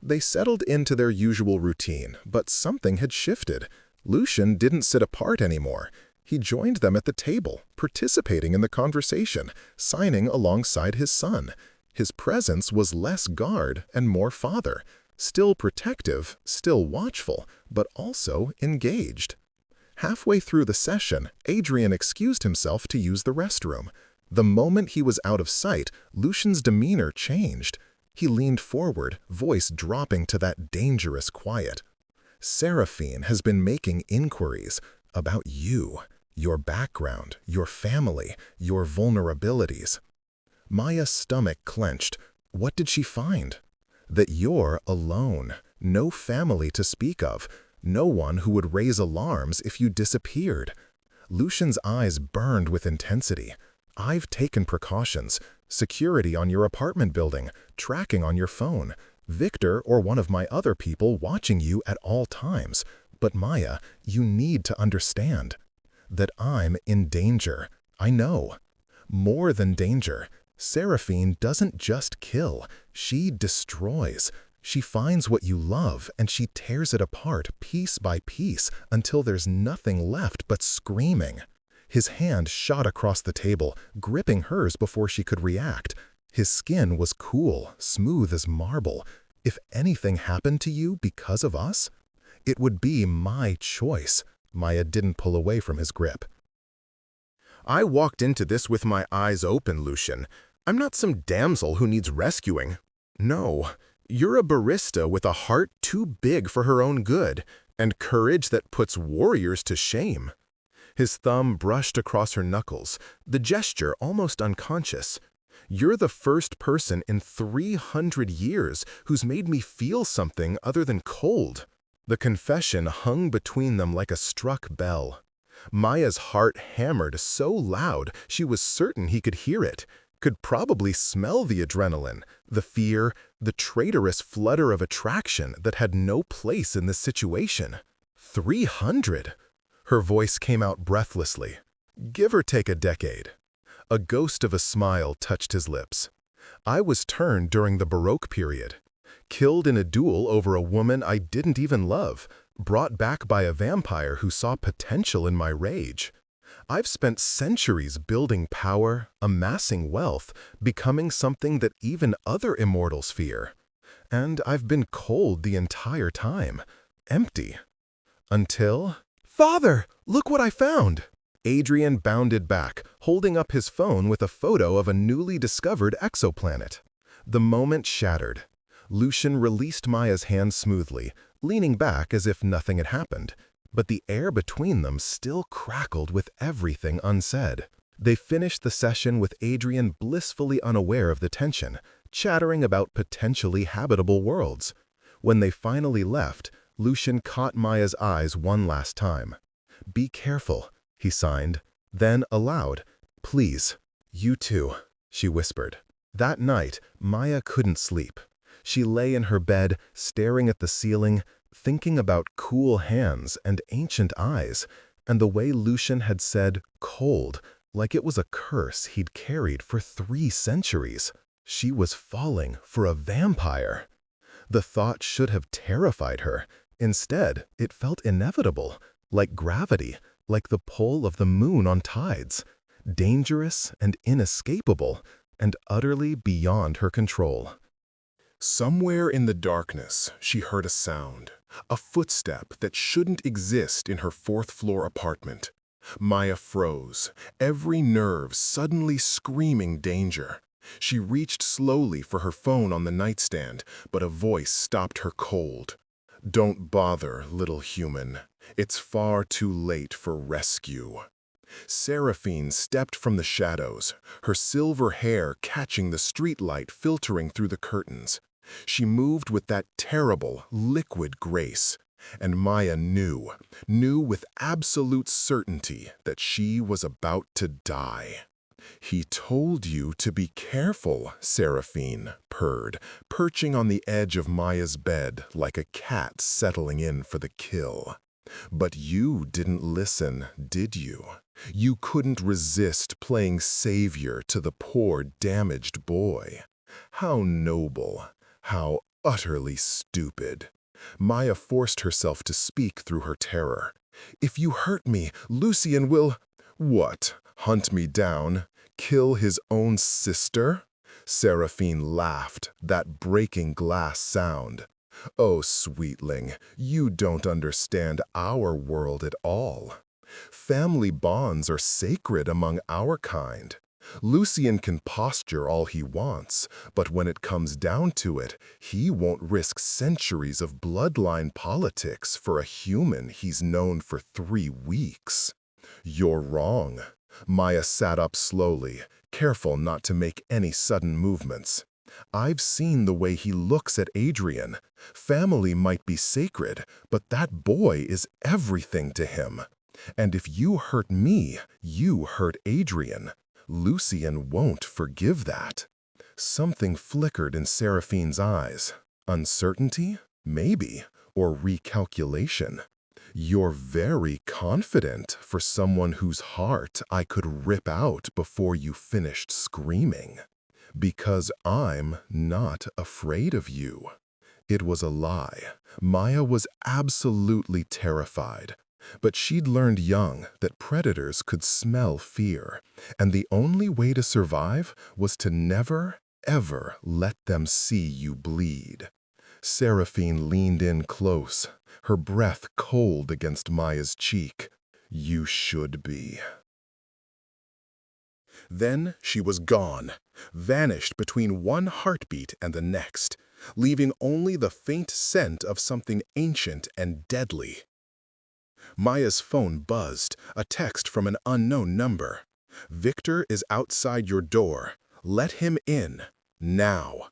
They settled into their usual routine, but something had shifted. Lucian didn't sit apart anymore. He joined them at the table, participating in the conversation, signing alongside his son. His presence was less guard and more father, still protective, still watchful, but also engaged. Halfway through the session, Adrian excused himself to use the restroom. The moment he was out of sight, Lucian's demeanor changed. He leaned forward, voice dropping to that dangerous quiet. Seraphine has been making inquiries about you, your background, your family, your vulnerabilities. Maya's stomach clenched. What did she find? That you're alone, no family to speak of, no one who would raise alarms if you disappeared. Lucian's eyes burned with intensity. I've taken precautions. Security on your apartment building, tracking on your phone, Victor or one of my other people watching you at all times. But Maya, you need to understand that I'm in danger. I know. More than danger. Seraphine doesn't just kill, she destroys. She finds what you love and she tears it apart piece by piece until there's nothing left but screaming. His hand shot across the table, gripping hers before she could react. His skin was cool, smooth as marble. If anything happened to you because of us, it would be my choice. Maya didn't pull away from his grip. I walked into this with my eyes open, Lucian. I'm not some damsel who needs rescuing. No, you're a barista with a heart too big for her own good, and courage that puts warriors to shame. His thumb brushed across her knuckles, the gesture almost unconscious. You're the first person in 300 years who's made me feel something other than cold. The confession hung between them like a struck bell. Maya's heart hammered so loud she was certain he could hear it, could probably smell the adrenaline, the fear, the traitorous flutter of attraction that had no place in this situation. 300! Her voice came out breathlessly. Give or take a decade. A ghost of a smile touched his lips. I was turned during the Baroque period. Killed in a duel over a woman I didn't even love, brought back by a vampire who saw potential in my rage. I've spent centuries building power, amassing wealth, becoming something that even other immortals fear. And I've been cold the entire time, empty. Until... Father, look what I found! Adrian bounded back, holding up his phone with a photo of a newly discovered exoplanet. The moment shattered. Lucian released Maya's hand smoothly, leaning back as if nothing had happened, but the air between them still crackled with everything unsaid. They finished the session with Adrian blissfully unaware of the tension, chattering about potentially habitable worlds. When they finally left, Lucian caught Maya's eyes one last time. "Be careful," he signed. Then aloud, "Please, you too," she whispered. That night, Maya couldn't sleep. She lay in her bed, staring at the ceiling, thinking about cool hands and ancient eyes, and the way Lucian had said cold, like it was a curse he'd carried for 3 centuries. She was falling for a vampire. The thought should have terrified her. Instead, it felt inevitable, like gravity, like the pull of the moon on tides, dangerous and inescapable, and utterly beyond her control. Somewhere in the darkness, she heard a sound, a footstep that shouldn't exist in her 4th-floor apartment. Maya froze, every nerve suddenly screaming danger. She reached slowly for her phone on the nightstand, but a voice stopped her cold. "Don't bother, little human. It's far too late for rescue." Seraphine stepped from the shadows, her silver hair catching the streetlight filtering through the curtains. She moved with that terrible, liquid grace, and Maya knew with absolute certainty that she was about to die. "He told you to be careful," Seraphine purred, perching on the edge of Maya's bed like a cat settling in for the kill. "But you didn't listen, did you? You couldn't resist playing savior to the poor, damaged boy. How noble, how utterly stupid." Maya forced herself to speak through her terror. "If you hurt me, Lucian will—" "What? Hunt me down? Kill his own sister?" Seraphine laughed, that breaking glass sound. "Oh, sweetling, you don't understand our world at all. Family bonds are sacred among our kind. Lucian can posture all he wants, but when it comes down to it, he won't risk centuries of bloodline politics for a human he's known for 3 weeks. You're wrong." Maya sat up slowly, careful not to make any sudden movements. "I've seen the way he looks at Adrian. Family might be sacred, but that boy is everything to him. And if you hurt me, you hurt Adrian. Lucian won't forgive that." Something flickered in Seraphine's eyes. Uncertainty? Maybe. Or recalculation. You're very confident for someone whose heart I could rip out before you finished screaming. Because I'm not afraid of you. It was a lie. Maya was absolutely terrified. But she'd learned young that predators could smell fear, and the only way to survive was to never, ever let them see you bleed. Seraphine leaned in close, her breath cold against Maya's cheek. You should be. Then she was gone, vanished between one heartbeat and the next, leaving only the faint scent of something ancient and deadly. Maya's phone buzzed, a text from an unknown number. Victor is outside your door. Let him in, now.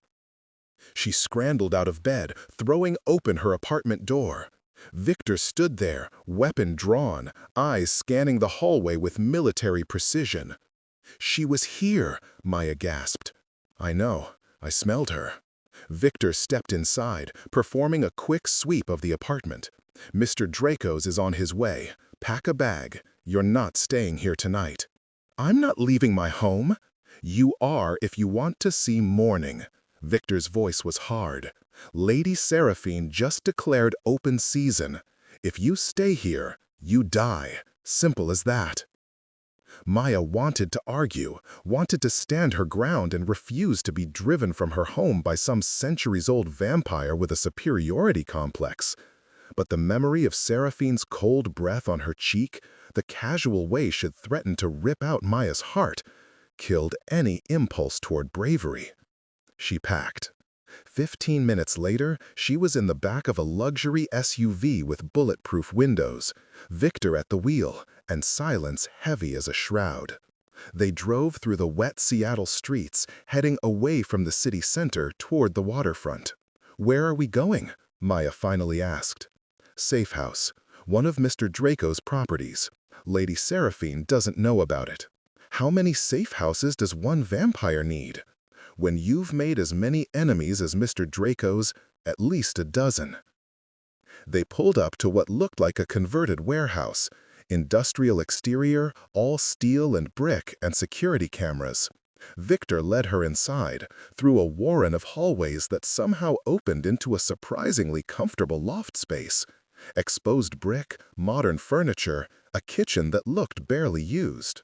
She scrambled out of bed, throwing open her apartment door. Victor stood there, weapon drawn, eyes scanning the hallway with military precision. She was here, Maya gasped. I know, I smelled her. Victor stepped inside, performing a quick sweep of the apartment. Mr. Draco's is on his way. Pack a bag. You're not staying here tonight. I'm not leaving my home. You are if you want to see morning. Victor's voice was hard. Lady Seraphine just declared open season. If you stay here, you die. Simple as that. Maya wanted to argue, wanted to stand her ground and refused to be driven from her home by some centuries-old vampire with a superiority complex. But the memory of Seraphine's cold breath on her cheek, the casual way she'd threatened to rip out Maya's heart, killed any impulse toward bravery. She packed. 15 minutes later, she was in the back of a luxury SUV with bulletproof windows, Victor at the wheel, and silence heavy as a shroud. They drove through the wet Seattle streets, heading away from the city center toward the waterfront. Where are we going? Maya finally asked. Safe house, one of Mr. Draco's properties. Lady Seraphine doesn't know about it. How many safe houses does one vampire need? When you've made as many enemies as Mr. Draco's, at least a dozen. They pulled up to what looked like a converted warehouse. Industrial exterior, all steel and brick and security cameras. Victor led her inside, through a warren of hallways that somehow opened into a surprisingly comfortable loft space. Exposed brick, modern furniture, a kitchen that looked barely used.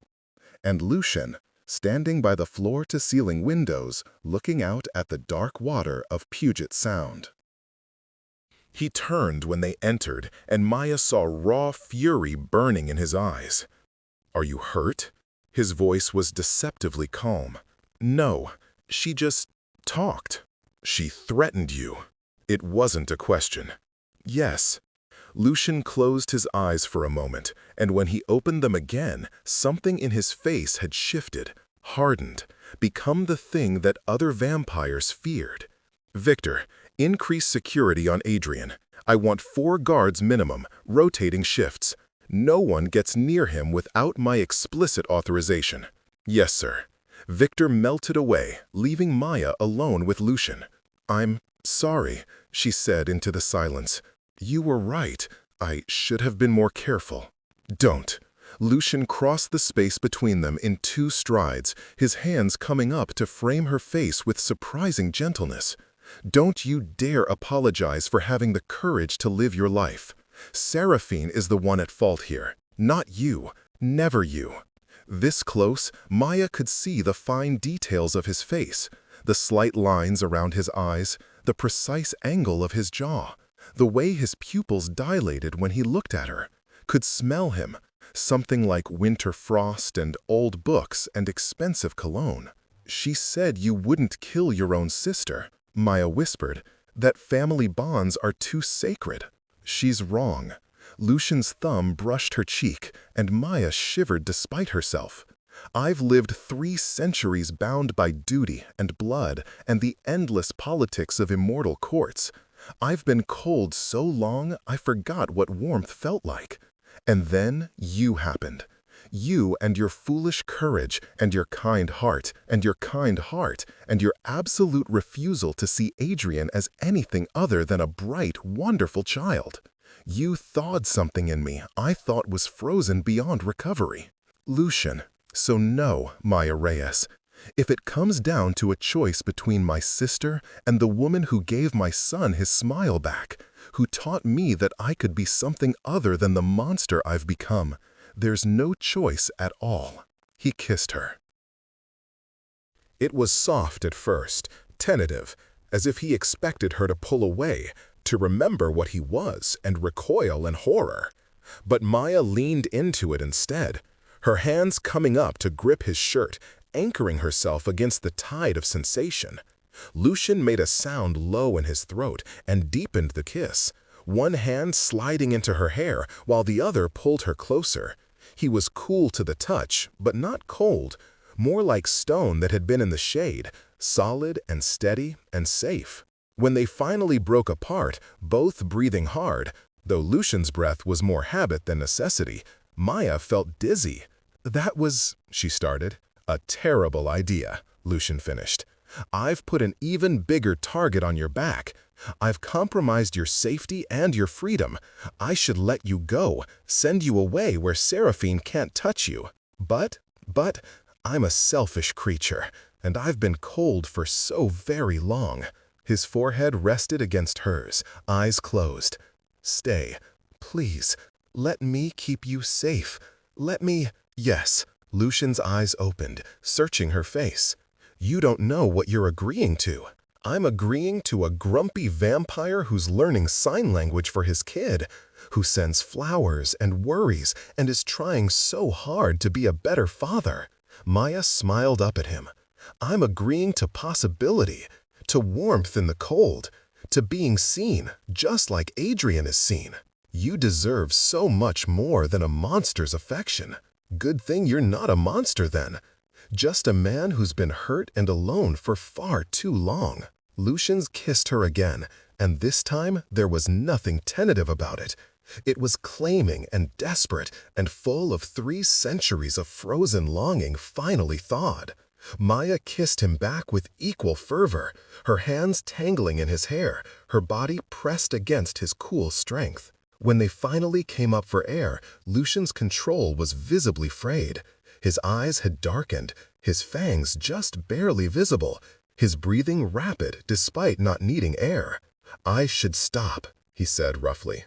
And Lucian, standing by the floor-to-ceiling windows, looking out at the dark water of Puget Sound. He turned when they entered, and Maya saw raw fury burning in his eyes. Are you hurt? His voice was deceptively calm. No, she just talked. She threatened you. It wasn't a question. Yes. Lucian closed his eyes for a moment, and when he opened them again, something in his face had shifted, hardened, become the thing that other vampires feared. Victor, increase security on Adrian. I want 4 guards minimum, rotating shifts. No one gets near him without my explicit authorization. Yes, sir. Victor melted away, leaving Maya alone with Lucian. I'm sorry, she said into the silence. You were right. I should have been more careful. Don't. Lucian crossed the space between them in 2 strides, his hands coming up to frame her face with surprising gentleness. Don't you dare apologize for having the courage to live your life. Seraphine is the one at fault here, not you, never you. This close, Maya could see the fine details of his face, the slight lines around his eyes, the precise angle of his jaw, the way his pupils dilated when he looked at her, could smell him, something like winter frost and old books and expensive cologne. She said you wouldn't kill your own sister, Maya whispered, that family bonds are too sacred. She's wrong. Lucian's thumb brushed her cheek, and Maya shivered despite herself. I've lived 3 centuries bound by duty and blood and the endless politics of immortal courts. I've been cold so long I forgot what warmth felt like. And then you happened. You and your foolish courage and your kind heart and your kind heart and your absolute refusal to see Adrian as anything other than a bright, wonderful child. You thawed something in me I thought was frozen beyond recovery. Lucian, so no, Maya Reyes. If it comes down to a choice between my sister and the woman who gave my son his smile back, who taught me that I could be something other than the monster I've become, there's no choice at all. He kissed her. It was soft at first, tentative, as if he expected her to pull away, to remember what he was and recoil in horror. But Maya leaned into it instead, her hands coming up to grip his shirt, anchoring herself against the tide of sensation. Lucian made a sound low in his throat and deepened the kiss, one hand sliding into her hair while the other pulled her closer. He was cool to the touch, but not cold, more like stone that had been in the shade, solid and steady and safe. When they finally broke apart, both breathing hard, though Lucian's breath was more habit than necessity, Maya felt dizzy. "That was," she started. "A terrible idea," Lucian finished. "I've put an even bigger target on your back. I've compromised your safety and your freedom. I should let you go, send you away where Seraphine can't touch you. But, I'm a selfish creature, and I've been cold for so very long." His forehead rested against hers, eyes closed. "Stay, please. Let me keep you safe. Let me—" "Yes." Lucian's eyes opened, searching her face. "You don't know what you're agreeing to. I'm agreeing to a grumpy vampire who's learning sign language for his kid, who sends flowers and worries and is trying so hard to be a better father." Maya smiled up at him. "I'm agreeing to possibility, to warmth in the cold, to being seen, just like Adrian is seen. You deserve so much more than a monster's affection. Good thing you're not a monster then. Just a man who's been hurt and alone for far too long." Lucian's kissed her again, and this time there was nothing tentative about it. It was claiming and desperate and full of 3 centuries of frozen longing finally thawed. Maya kissed him back with equal fervor, her hands tangling in his hair, her body pressed against his cool strength. When they finally came up for air, Lucian's control was visibly frayed. His eyes had darkened, his fangs just barely visible, his breathing rapid despite not needing air. "I should stop," he said roughly.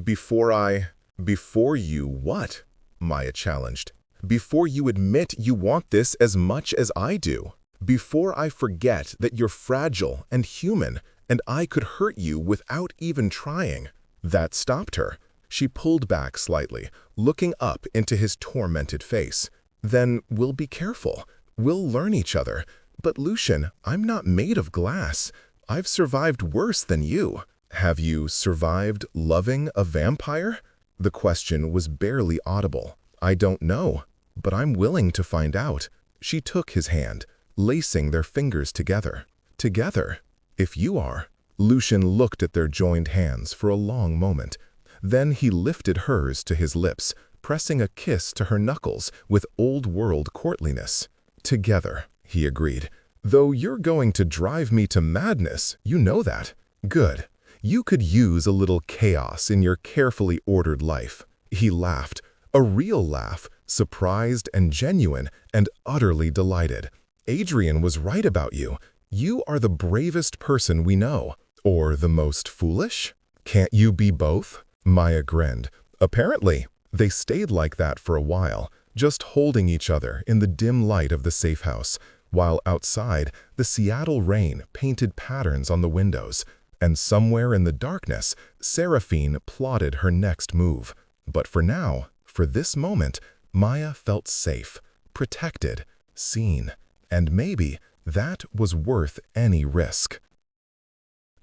Before you what?" Maya challenged. "Before you admit you want this as much as I do. Before I forget that you're fragile and human, and I could hurt you without even trying." That stopped her. She pulled back slightly, looking up into his tormented face. "Then we'll be careful. We'll learn each other. But Lucian, I'm not made of glass. I've survived worse than you." "Have you survived loving a vampire?" The question was barely audible. "I don't know, but I'm willing to find out." She took his hand, lacing their fingers together. "Together, if you are." Lucian looked at their joined hands for a long moment. Then he lifted hers to his lips, pressing a kiss to her knuckles with old-world courtliness. "Together," he agreed. "Though you're going to drive me to madness, you know that. Good. You could use a little chaos in your carefully ordered life." He laughed, a real laugh, surprised and genuine and utterly delighted. "Adrian was right about you. You are the bravest person we know. Or the most foolish? Can't you be both?" Maya grinned. "Apparently." They stayed like that for a while, just holding each other in the dim light of the safe house, while outside, the Seattle rain painted patterns on the windows, and somewhere in the darkness, Seraphine plotted her next move. But for now, for this moment, Maya felt safe, protected, seen, and maybe that was worth any risk.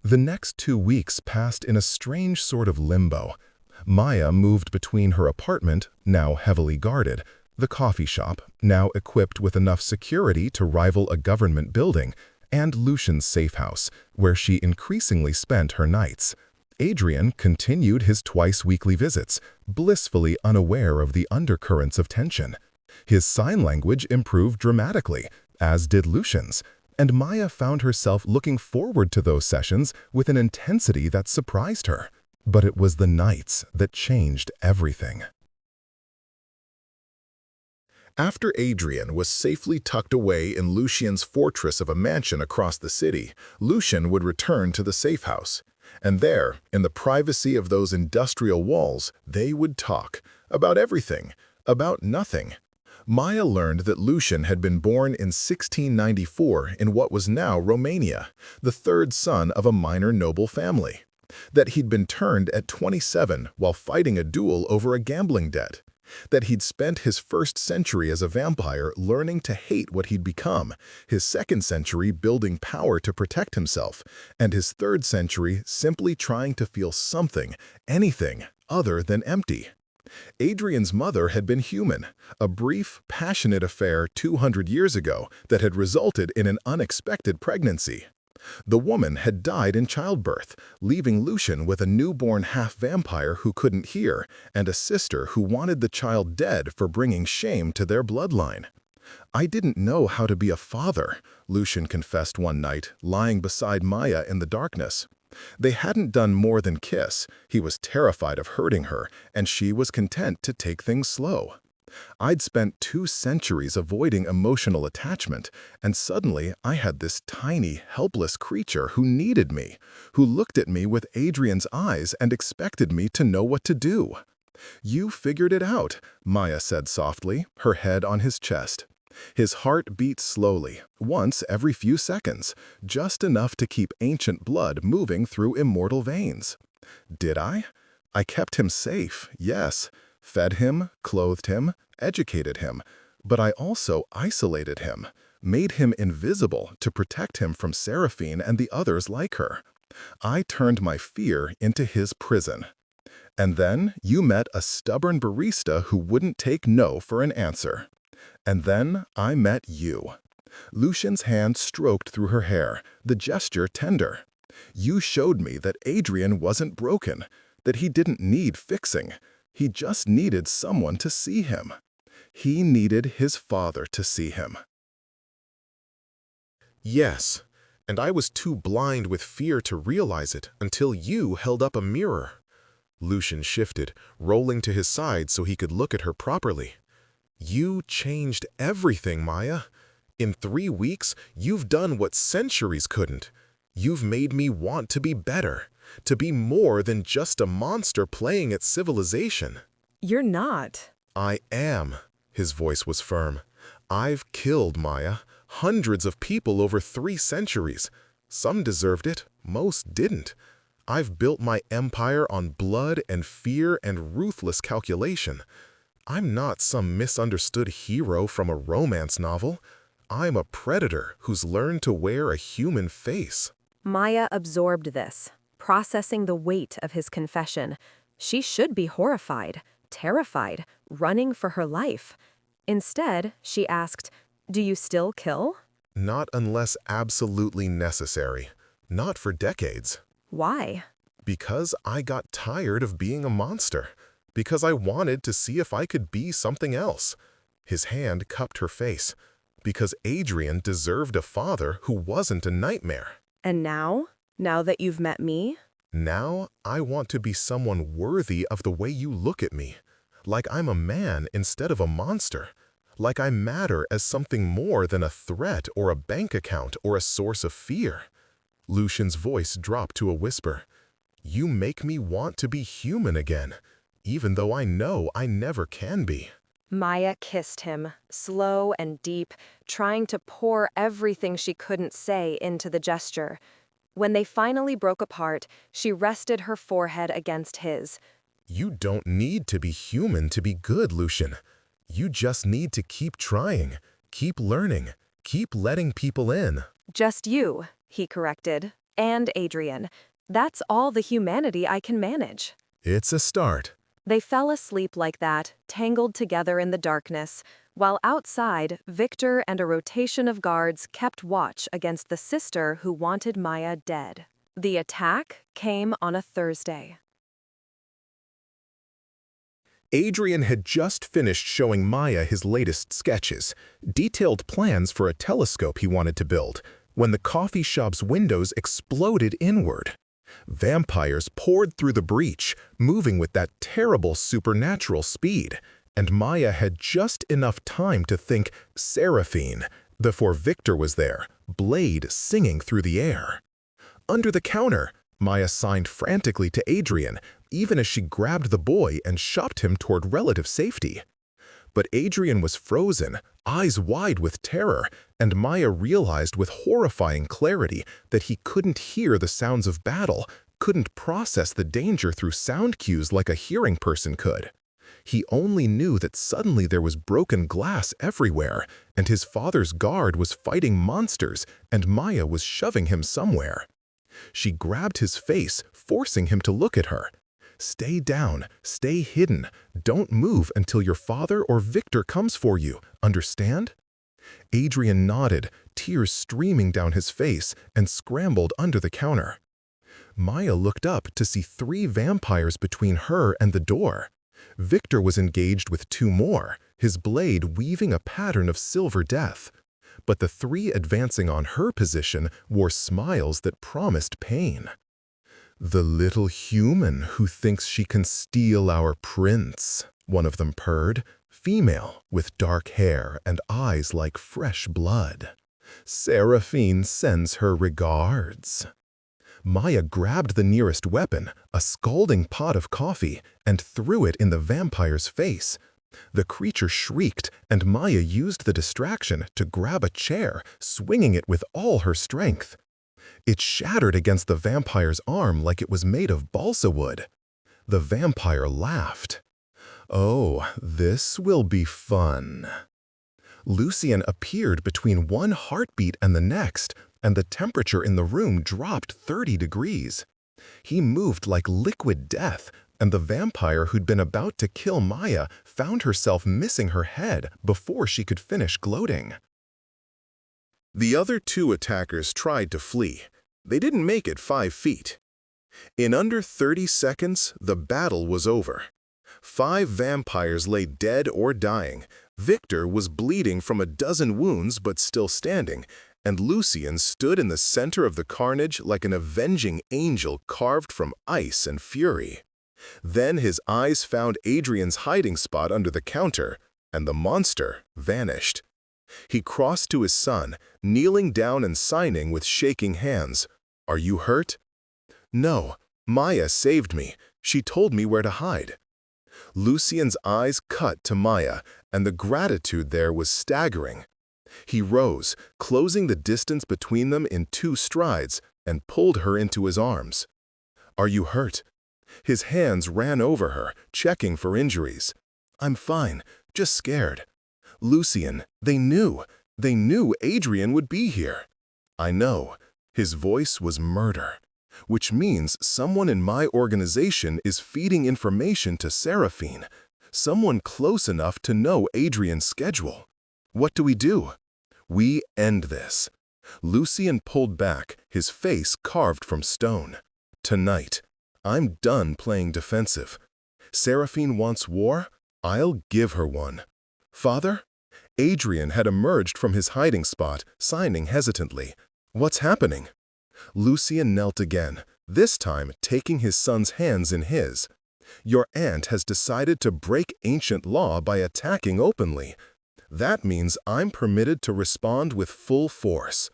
The next 2 weeks passed in a strange sort of limbo. Maya moved between her apartment, now heavily guarded, the coffee shop, now equipped with enough security to rival a government building, and Lucian's safe house, where she increasingly spent her nights. Adrian continued his twice-weekly visits, blissfully unaware of the undercurrents of tension. His sign language improved dramatically, as did Lucian's, and Maya found herself looking forward to those sessions with an intensity that surprised her. But it was the nights that changed everything. After Adrian was safely tucked away in Lucien's fortress of a mansion across the city, Lucien would return to the safe house. And there, in the privacy of those industrial walls, they would talk about everything, about nothing. Maya learned that Lucien had been born in 1694 in what was now Romania, the third son of a minor noble family. That he'd been turned at 27 while fighting a duel over a gambling debt. That he'd spent his first century as a vampire learning to hate what he'd become, his second century building power to protect himself, and his third century simply trying to feel something, anything, other than empty. Adrian's mother had been human, a brief, passionate affair 200 years ago that had resulted in an unexpected pregnancy. The woman had died in childbirth, leaving Lucien with a newborn half-vampire who couldn't hear and a sister who wanted the child dead for bringing shame to their bloodline. "I didn't know how to be a father," Lucien confessed one night, lying beside Maya in the darkness. They hadn't done more than kiss. He was terrified of hurting her, and she was content to take things slow. I'd spent 2 centuries avoiding emotional attachment, and suddenly I had this tiny, helpless creature who needed me, who looked at me with Adrian's eyes and expected me to know what to do. "You figured it out," Maya said softly, her head on his chest. His heart beat slowly, once every few seconds, just enough to keep ancient blood moving through immortal veins. Did I? I kept him safe, yes. Fed him, clothed him, educated him, but I also isolated him, made him invisible to protect him from Seraphine and the others like her. I turned my fear into his prison. And then you met a stubborn barista who wouldn't take no for an answer. And then I met you." Lucien's hand stroked through her hair, the gesture tender. "You showed me that Adrian wasn't broken, that he didn't need fixing. He just needed someone to see him. He needed his father to see him." Yes, and I was too blind with fear to realize it until you held up a mirror. Lucien shifted, rolling to his side so he could look at her properly. "You changed everything, Maya. In 3 weeks, you've done what centuries couldn't. You've made me want to be better, to be more than just a monster playing at civilization." You're not. "I am." His voice was firm. "I've killed, Maya, hundreds of people over 3 centuries. Some deserved it, most didn't. I've built my empire on blood and fear and ruthless calculation. I'm not some misunderstood hero from a romance novel. I'm a predator who's learned to wear a human face." Maya absorbed this, processing the weight of his confession. She should be horrified, terrified, running for her life. Instead, she asked, "Do you still kill?" "Not unless absolutely necessary. Not for decades. Why? Because I got tired of being a monster. Because I wanted to see if I could be something else." His hand cupped her face. "Because Adrian deserved a father who wasn't a nightmare. And now? Now that you've met me? Now I want to be someone worthy of the way you look at me. Like I'm a man instead of a monster. Like I matter as something more than a threat or a bank account or a source of fear." Lucien's voice dropped to a whisper. "You make me want to be human again, even though I know I never can be." Maya kissed him, slow and deep, trying to pour everything she couldn't say into the gesture. When they finally broke apart, she rested her forehead against his. "You don't need to be human to be good, Lucien. You just need to keep trying, keep learning, keep letting people in." "Just you," he corrected, "and Adrian. That's all the humanity I can manage." "It's a start." They fell asleep like that, tangled together in the darkness, while outside, Victor and a rotation of guards kept watch against the sister who wanted Maya dead. The attack came on a Thursday. Adrian had just finished showing Maya his latest sketches, detailed plans for a telescope he wanted to build, when the coffee shop's windows exploded inward. Vampires poured through the breach, moving with that terrible supernatural speed, and Maya had just enough time to think Seraphine before Victor was there, blade singing through the air. Under the counter, Maya signed frantically to Adrian, even as she grabbed the boy and shoved him toward relative safety. But Adrian was frozen, eyes wide with terror, and Maya realized with horrifying clarity that he couldn't hear the sounds of battle, couldn't process the danger through sound cues like a hearing person could. He only knew that suddenly there was broken glass everywhere, and his father's guard was fighting monsters, and Maya was shoving him somewhere. She grabbed his face, forcing him to look at her. "Stay down, stay hidden, don't move until your father or Victor comes for you, understand?" Adrian nodded, tears streaming down his face, and scrambled under the counter. Maya looked up to see 3 vampires between her and the door. Victor was engaged with 2 more, his blade weaving a pattern of silver death. But the 3 advancing on her position wore smiles that promised pain. "The little human who thinks she can steal our prince," one of them purred, female, with dark hair and eyes like fresh blood. "Seraphine sends her regards." Maya grabbed the nearest weapon, a scalding pot of coffee, and threw it in the vampire's face. The creature shrieked, and Maya used the distraction to grab a chair, swinging it with all her strength. It shattered against the vampire's arm like it was made of balsa wood. The vampire laughed. "Oh, this will be fun." Lucien appeared between one heartbeat and the next, and the temperature in the room dropped 30 degrees. He moved like liquid death, and the vampire who'd been about to kill Maya found herself missing her head before she could finish gloating. The other 2 attackers tried to flee. They didn't make it 5 feet. In under 30 seconds, the battle was over. 5 vampires lay dead or dying. Victor was bleeding from a dozen wounds but still standing, and Lucien stood in the center of the carnage like an avenging angel carved from ice and fury. Then his eyes found Adrian's hiding spot under the counter, and the monster vanished. He crossed to his son, kneeling down and signing with shaking hands. "Are you hurt?" "No, Maya saved me. She told me where to hide." Lucien's eyes cut to Maya, and the gratitude there was staggering. He rose, closing the distance between them in 2 strides, and pulled her into his arms. "Are you hurt?" His hands ran over her, checking for injuries. "I'm fine, just scared." "Lucien, they knew Adrian would be here." "I know." His voice was murder, which means someone in my organization is feeding information to Seraphine, someone close enough to know Adrian's schedule. "What do we do?" "We end this." Lucien pulled back, his face carved from stone. "Tonight. I'm done playing defensive. Seraphine wants war? I'll give her one." "Father?" Adrian had emerged from his hiding spot, signing hesitantly. "What's happening?" Lucien knelt again, this time taking his son's hands in his. "Your aunt has decided to break ancient law by attacking openly. That means I'm permitted to respond with full force.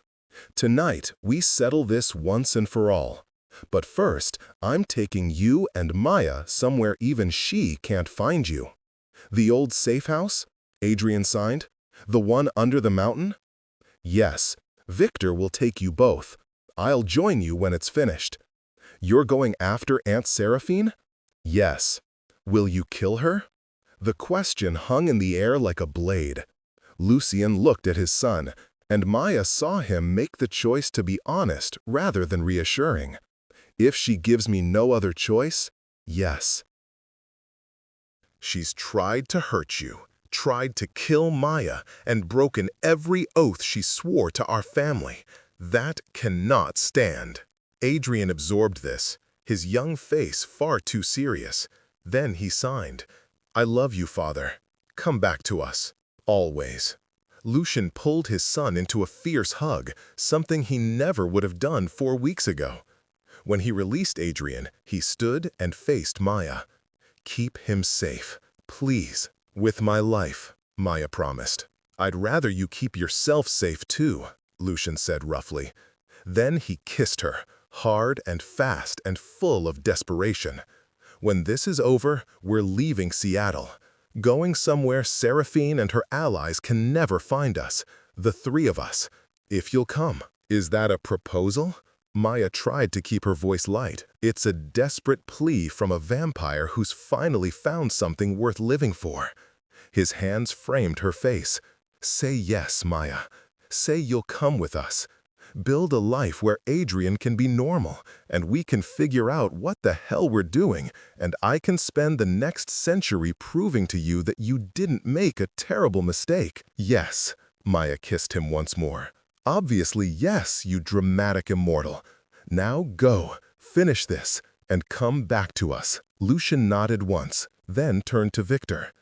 Tonight, we settle this once and for all. But first, I'm taking you and Maya somewhere even she can't find you." "The old safe house?" Adrian signed. "The one under the mountain?" "Yes. Victor will take you both. I'll join you when it's finished." "You're going after Aunt Seraphine?" "Yes." "Will you kill her?" The question hung in the air like a blade. Lucien looked at his son, and Maya saw him make the choice to be honest rather than reassuring. "If she gives me no other choice, yes." "She's tried to hurt you, tried to kill Maya, and broken every oath she swore to our family. That cannot stand." Adrian absorbed this, his young face far too serious. Then he signed. "I love you, Father. Come back to us. Always." Lucien pulled his son into a fierce hug, something he never would have done 4 weeks ago. When he released Adrian, he stood and faced Maya. "Keep him safe, please." "With my life," Maya promised. "I'd rather you keep yourself safe too," Lucian said roughly. Then he kissed her, hard and fast and full of desperation. "When this is over, we're leaving Seattle. Going somewhere Seraphine and her allies can never find us. The three of us. If you'll come." "Is that a proposal?" Maya tried to keep her voice light. "It's a desperate plea from a vampire who's finally found something worth living for." His hands framed her face. "Say yes, Maya. Say you'll come with us. Build a life where Adrian can be normal, and we can figure out what the hell we're doing, and I can spend the next century proving to you that you didn't make a terrible mistake." "Yes," Maya kissed him once more. "Obviously yes, you dramatic immortal. Now go, finish this, and come back to us." Lucian nodded once, then turned to Victor.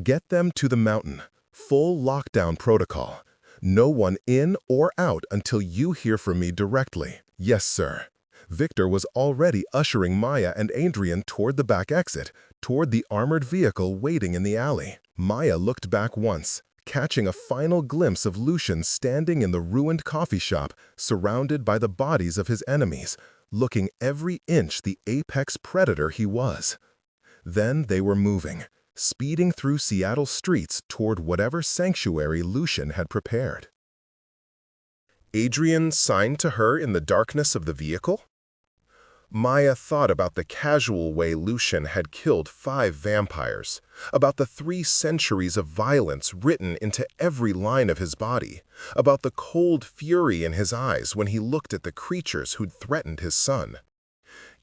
"Get them to the mountain. Full lockdown protocol. No one in or out until you hear from me directly." "Yes, sir." Victor was already ushering Maya and Adrian toward the back exit, toward the armored vehicle waiting in the alley. Maya looked back once, catching a final glimpse of Lucian standing in the ruined coffee shop, surrounded by the bodies of his enemies, looking every inch the apex predator he was. Then they were moving, speeding through Seattle streets toward whatever sanctuary Lucian had prepared. Adrian signed to her in the darkness of the vehicle? Maya thought about the casual way Lucian had killed 5 vampires, about the 3 centuries of violence written into every line of his body, about the cold fury in his eyes when he looked at the creatures who'd threatened his son.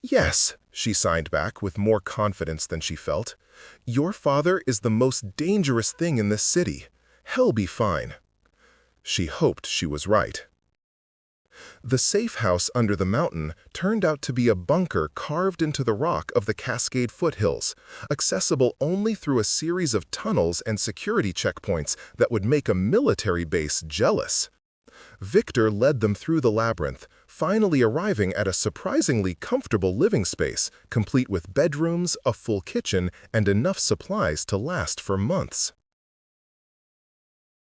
"Yes," she signed back with more confidence than she felt. "Your father is the most dangerous thing in this city. He'll be fine." She hoped she was right. The safe house under the mountain turned out to be a bunker carved into the rock of the Cascade foothills, accessible only through a series of tunnels and security checkpoints that would make a military base jealous. Victor led them through the labyrinth, finally arriving at a surprisingly comfortable living space, complete with bedrooms, a full kitchen, and enough supplies to last for months.